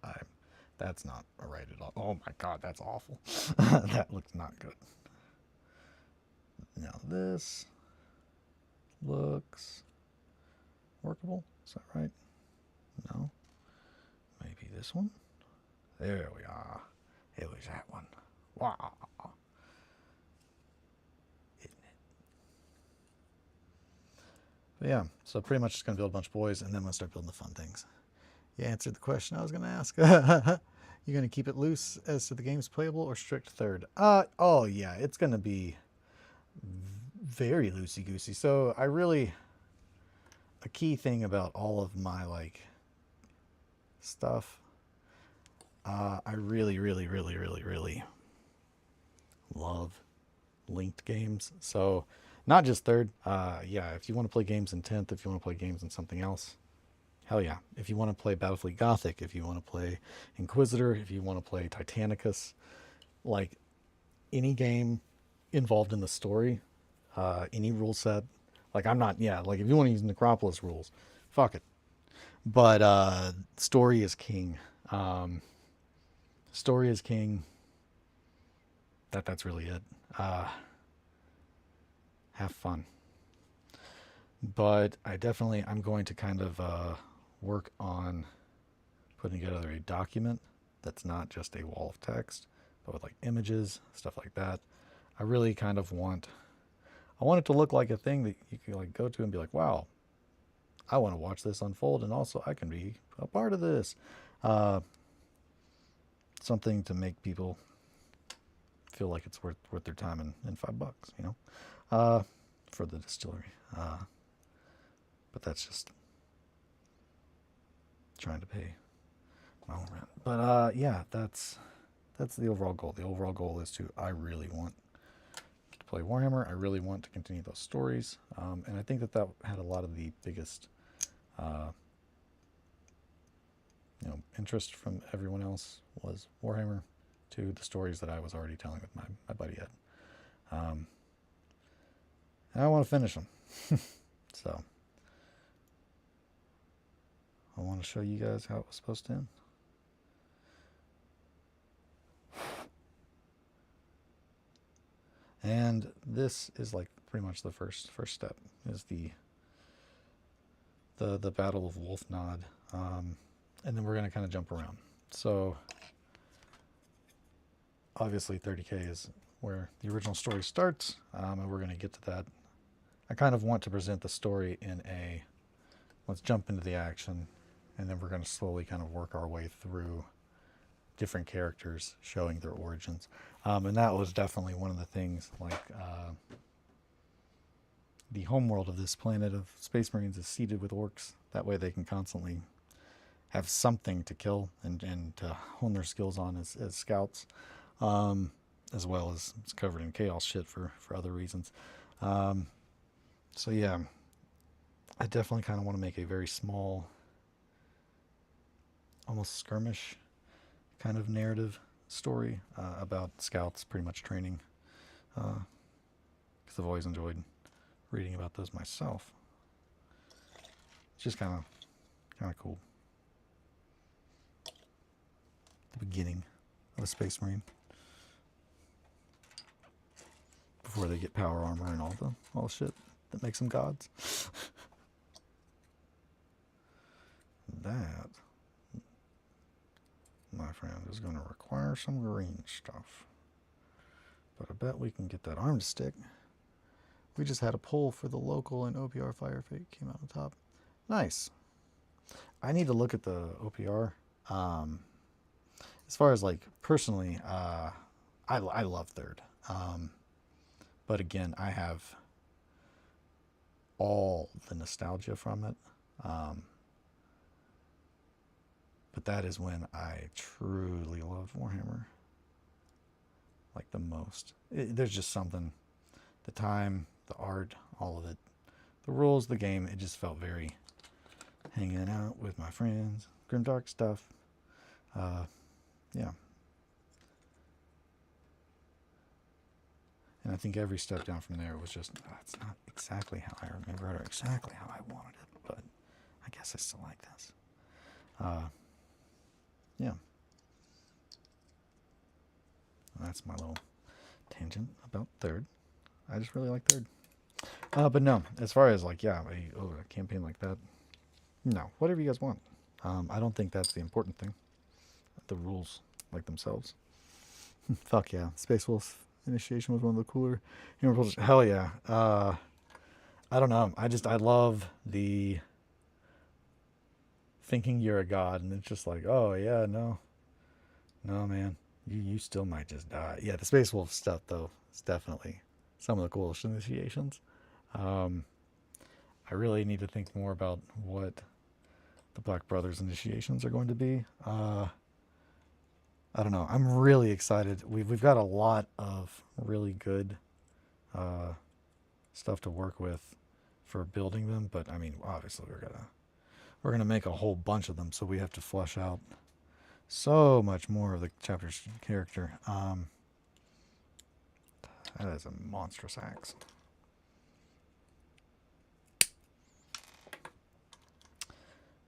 that's not right at all. Oh my god, that's awful. That looks not good. Now this looks workable. Is that right? No. Maybe this one? There we are. It was that one. Wow. Isn't it? But yeah, so pretty much just going to build a bunch of boys, and then I'm going to start building the fun things. You answered the question I was going to ask. You going to keep it loose as to the game's playable or strict third? Oh yeah, it's going to be very loosey-goosey. So I really... A key thing about all of my like stuff, I really love linked games. So not just third, yeah, if you want to play games in 10th, if you want to play games in something else, hell yeah. If you want to play Battlefleet Gothic, if you want to play Inquisitor, if you want to play Titanicus, like any game involved in the story, any rule set. Like, I'm not, yeah, like, if you want to use Necropolis rules, fuck it. But story is king. Story is king. That's really it. Have fun. But I'm going to kind of work on putting together a document that's not just a wall of text, but with like images, stuff like that. I really kind of I want it to look like a thing that you can like go to and be like, wow, I want to watch this unfold, and also I can be a part of this. Uh, Something to make people feel like it's worth their time in $5, you know, for the distillery. But that's just trying to pay my own rent. But yeah, that's the overall goal. The overall goal is I really want to play Warhammer. I really want to continue those stories, and I think that had a lot of the biggest, interest from everyone else was Warhammer, to the stories that I was already telling with my buddy Ed. And I want to finish them. So I want to show you guys how it was supposed to end. And this is like pretty much the first step is the Battle of Wolf Nod. And then we're going to kind of jump around. So obviously 30K is where the original story starts, and we're going to get to that. I kind of want to present the story in let's jump into the action, and then we're going to slowly kind of work our way through different characters showing their origins. And that was definitely one of the things, like the homeworld of this planet of Space Marines is seeded with orcs. That way they can constantly have something to kill and to hone their skills on as scouts, as well as it's covered in chaos shit for other reasons. So yeah, I definitely kind of want to make a very small, almost skirmish kind of narrative story about scouts pretty much training, because I've always enjoyed reading about those myself. It's just kind of cool. The beginning of a Space Marine, before they get power armor and all the shit that makes them gods. That, my friend, is going to require some green stuff. But I bet we can get that arm to stick. We just had a poll for the local, and OPR Firefight came out on top. Nice. I need to look at the OPR. As far as like personally, I love third. But again, I have all the nostalgia from it. But that is when I truly loved Warhammer. Like the most. There's just something. The time, the art, all of it. The rules, the game, it just felt very hanging out with my friends. Grimdark stuff. Yeah. And I think every step down from there was just, it's not exactly how I remember it or exactly how I wanted it, but I guess I still like this. Yeah. That's my little tangent about third. I just really like third. But no, as far as like, yeah, a campaign like that, no, whatever you guys want. I don't think that's the important thing. The rules, like themselves. Fuck yeah. Space Wolf Initiation was one of the cooler humor rules. Hell yeah. I don't know. I love the thinking you're a god, and it's just like, oh yeah, no, man, you still might just die. Yeah, the Space Wolf stuff though is definitely some of the coolest initiations. I really need to think more about what the Black Brothers initiations are going to be. I don't know. I'm really excited. We've got a lot of really good stuff to work with for building them, but I mean, obviously we're gonna make a whole bunch of them, so we have to flesh out so much more of the chapter's character. That is a monstrous axe.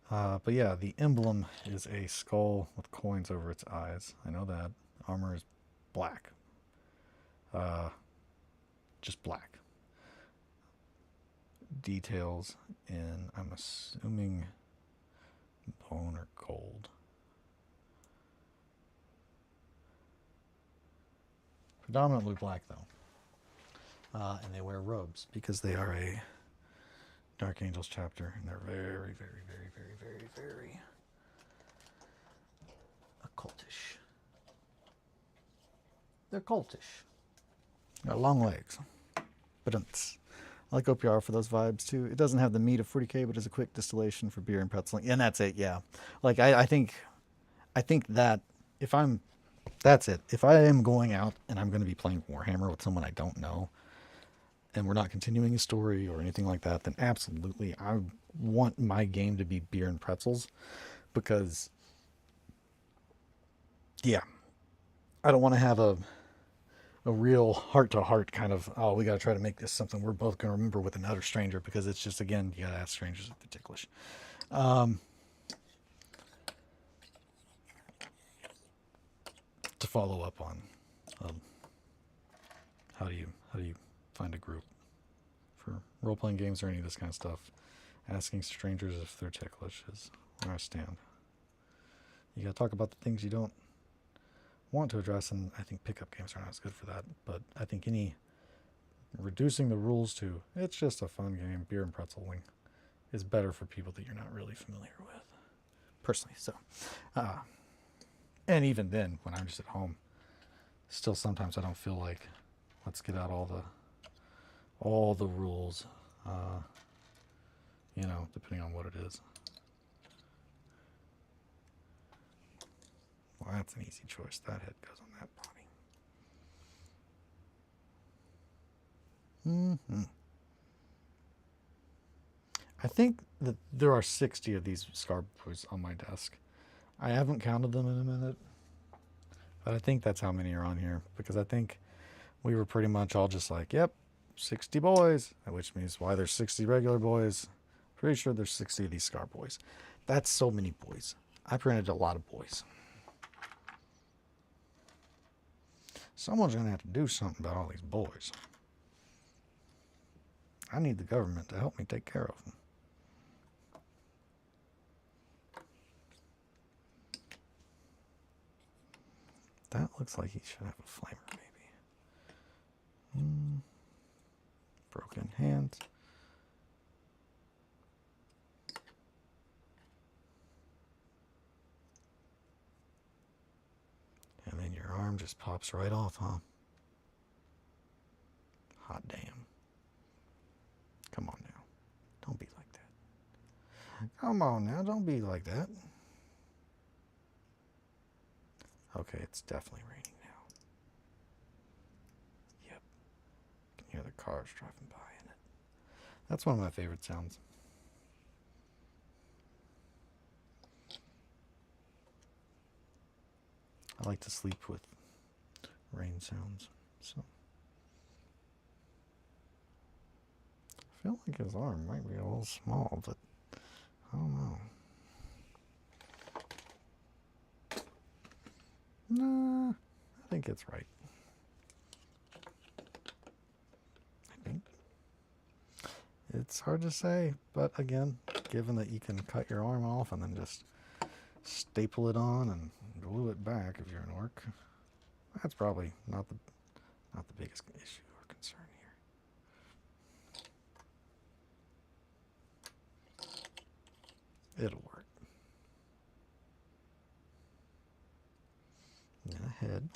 But yeah, the emblem is a skull with coins over its eyes. I know that. Armor is black. Uh, just black. Details in, I'm assuming, bone or gold. Predominantly black, though. And they wear robes because they are a Dark Angels chapter, and they're very, very, very, very, very, very occultish. They're cultish. Got long legs. But I like OPR for those vibes too. It doesn't have the meat of 40K, but it's a quick distillation for beer and pretzeling. And that's it, yeah. Like I think that that's it. If I am going out and I'm going to be playing Warhammer with someone I don't know, and we're not continuing a story or anything like that, then absolutely I want my game to be beer and pretzels, because yeah, I don't want to have a real heart-to-heart kind of, oh, we got to try to make this something we're both going to remember with another stranger, because it's just, again, you got to ask strangers if they're ticklish. To follow up on how do you find a group for role-playing games or any of this kind of stuff, asking strangers if they're ticklish is where I stand. You got to talk about the things you don't want to address, and I think pickup games are not as good for that. But I think reducing the rules to it's just a fun game, beer and pretzeling, is better for people that you're not really familiar with, personally. So, and even then, when I'm just at home, still sometimes I don't feel like let's get out all the rules, depending on what it is. Well, that's an easy choice. That head goes on that body. I think that there are 60 of these scar boys on my desk. I haven't counted them in a minute, but I think that's how many are on here, because I think we were pretty much all just like, yep, 60 boys, which means why there's 60 regular boys. Pretty sure there's 60 of these scar boys. That's so many boys. I printed a lot of boys. Someone's going to have to do something about all these boys. I need the government to help me take care of them. That looks like he should have a flamer, maybe. Broken hands. And then your arm just pops right off, huh? Hot damn. Come on now. Don't be like that. Come on now, don't be like that. Okay, it's definitely raining now. Yep. You can hear the cars driving by in it. That's one of my favorite sounds. I like to sleep with rain sounds, so. I feel like his arm might be a little small, but I don't know. Nah, I think it's right. I think. It's hard to say, but again, given that you can cut your arm off and then just staple it on and glue it back if you're an orc, that's probably not the biggest issue or concern here. It'll work. And a head.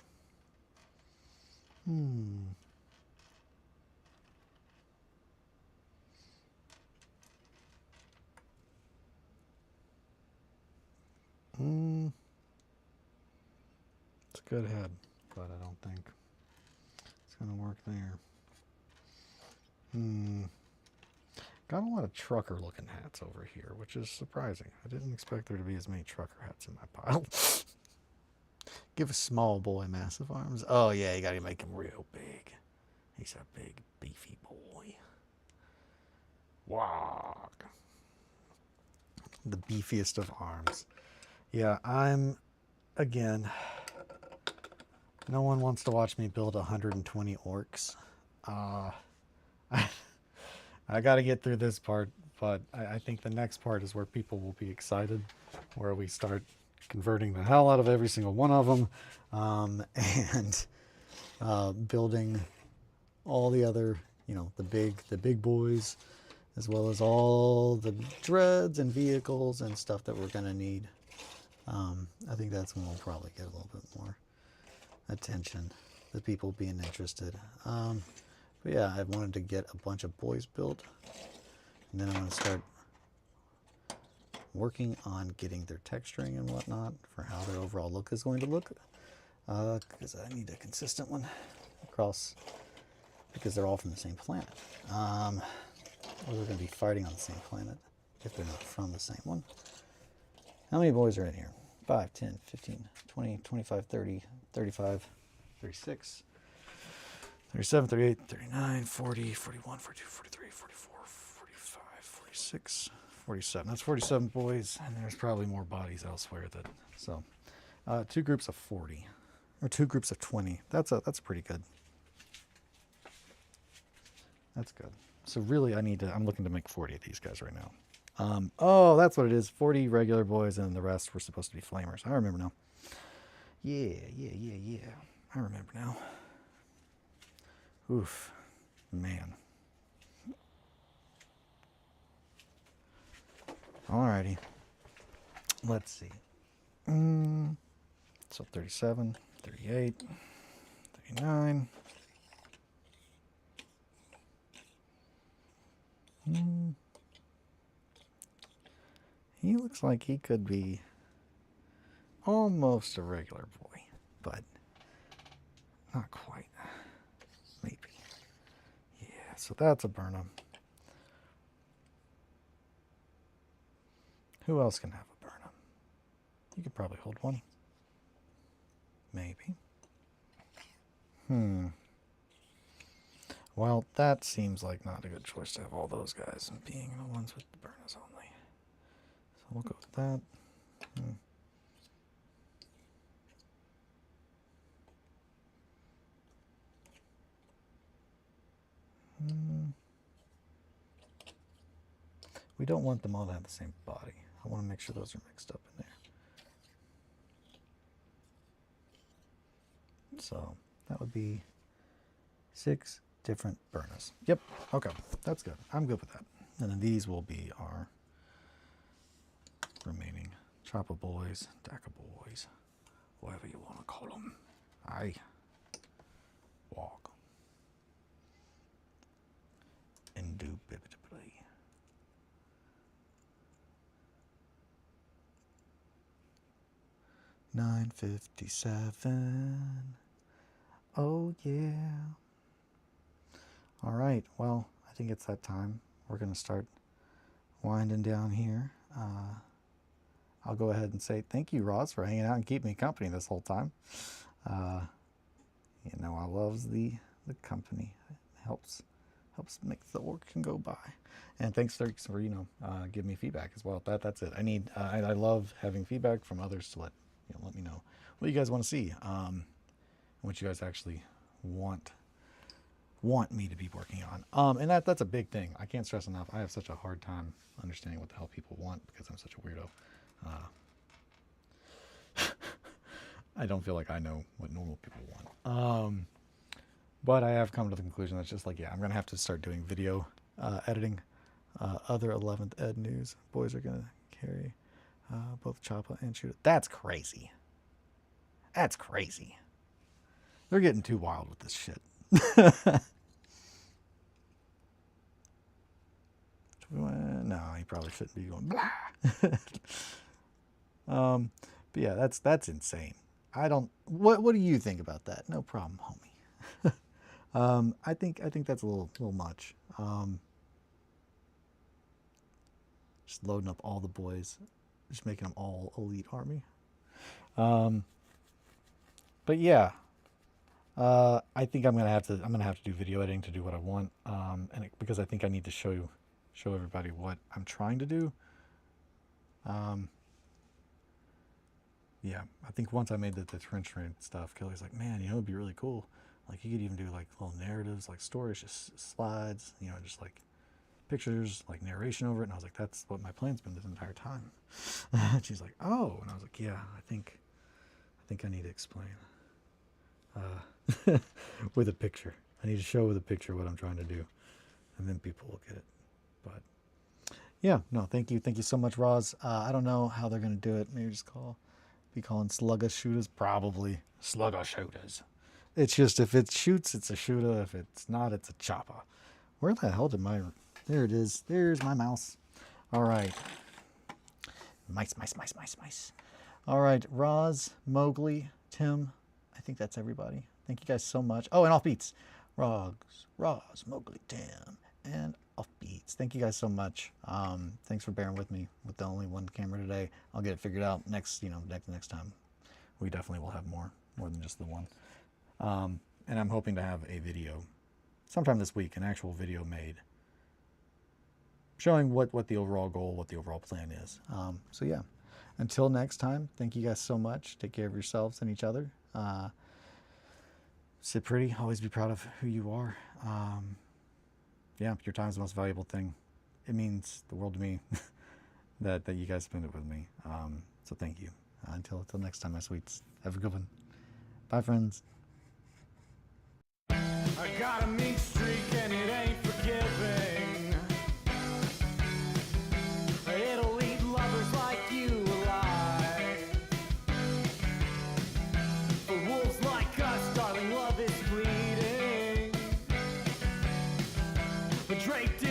It's a good head, but I don't think it's going to work there. Got a lot of trucker-looking hats over here, which is surprising. I didn't expect there to be as many trucker hats in my pile. Give a small boy massive arms. Oh, yeah, you got to make him real big. He's a big, beefy boy. Walk. The beefiest of arms. Yeah, again, no one wants to watch me build 120 orcs. I got to get through this part, but I think the next part is where people will be excited, where we start converting the hell out of every single one of them, and building all the other, the big boys, as well as all the dreads and vehicles and stuff that we're gonna need. I think that's when we'll probably get a little bit more attention, the people being interested. But yeah, I wanted to get a bunch of boys built, and then I'm gonna start working on getting their texturing and whatnot for how their overall look is going to look, because I need a consistent one across, because they're all from the same planet. Or they're going to be fighting on the same planet if they're not from the same one. How many boys are in here? 5, 10, 15, 20, 25, 30, 35, 36, 37, 38, 39, 40, 41, 42, 43, 44, 45, 46, 47. That's 47 boys, and there's probably more bodies elsewhere. So 2 groups of 40, or 2 groups of 20. That's pretty good. That's good. So really, I'm looking to make 40 of these guys right now. Oh, that's what it is. 40 regular boys, and the rest were supposed to be flamers. I remember now. Yeah. I remember now. Oof. Man. Alrighty. Let's see. So 37, 38, 39. He looks like he could be almost a regular boy, but not quite. Maybe. Yeah, so that's a Burnham. Who else can have a Burnham? You could probably hold one. Maybe. Well, that seems like not a good choice to have all those guys being the ones with the burners only. So we'll go with that. We don't want them all to have the same body. I want to make sure those are mixed up in there. So that would be 6 different burners. Yep. Okay. That's good. I'm good with that. And then these will be our remaining Chopper boys, Dacker boys, whatever you want to call them. Aye. Walk. Indubitably. $9.57. Oh yeah. All right, well, I think it's that time. We're going to start winding down here. I'll go ahead and say thank you, Ross, for hanging out and keeping me company this whole time. I loves the company. It helps make the work can go by. And thanks for giving me feedback as well. That's it. I love having feedback from others to let me know what you guys want to see, what you guys actually want me to be working on. And that's a big thing. I can't stress enough. I have such a hard time understanding what the hell people want because I'm such a weirdo. I don't feel like I know what normal people want. But I have come to the conclusion that's just like, yeah, I'm going to have to start doing video editing. Other 11th Ed news. Boys are going to carry both Choppa and Shoot. That's crazy. That's crazy. They're getting too wild with this shit. No, he probably shouldn't be going blah. But yeah, that's insane. What do you think about that? No problem, homie. I think that's a little much. Just loading up all the boys, just making them all elite army. But yeah, I think I'm gonna have to do video editing to do what I want, because I think I need to show everybody what I'm trying to do. Yeah, I think once I made the trench rain stuff, Kelly's like, man, it'd be really cool. Like, you could even do like little narratives, like stories, just slides, just like pictures, like narration over it. And I was like, that's what my plan's been this entire time. She's like, oh, and I was like, yeah, I think I need to explain with a picture. I need to show with a picture what I'm trying to do, and then people will get it. But yeah, no, thank you so much, Roz. I don't know how they're gonna do it. Maybe just be calling slugger shooters, probably slugger shooters. It's just, if it shoots, it's a shooter. If it's not, it's a chopper. Where the hell did my... There it is. There's my mouse. All right. Mice. All right. Roz, Mowgli, Tim. I think that's everybody. Thank you guys so much. Oh, and Offbeats. Roz, Mowgli, Tim, and Offbeats. Thank you guys so much. Thanks for bearing with me with the only one camera today. I'll get it figured out next time. We definitely will have more than just the one. And I'm hoping to have a video sometime this week, an actual video made showing what the overall goal, what the overall plan is. So yeah, until next time, thank you guys so much. Take care of yourselves and each other. Sit pretty, always be proud of who you are. Yeah, your time is the most valuable thing. It means the world to me that you guys spend it with me. So thank you. Until next time, my sweets. Have a good one. Bye, friends. I got a mean streak and it ain't forgiving. It'll eat lovers like you alive. For wolves like us, darling, love is fleeting. But draped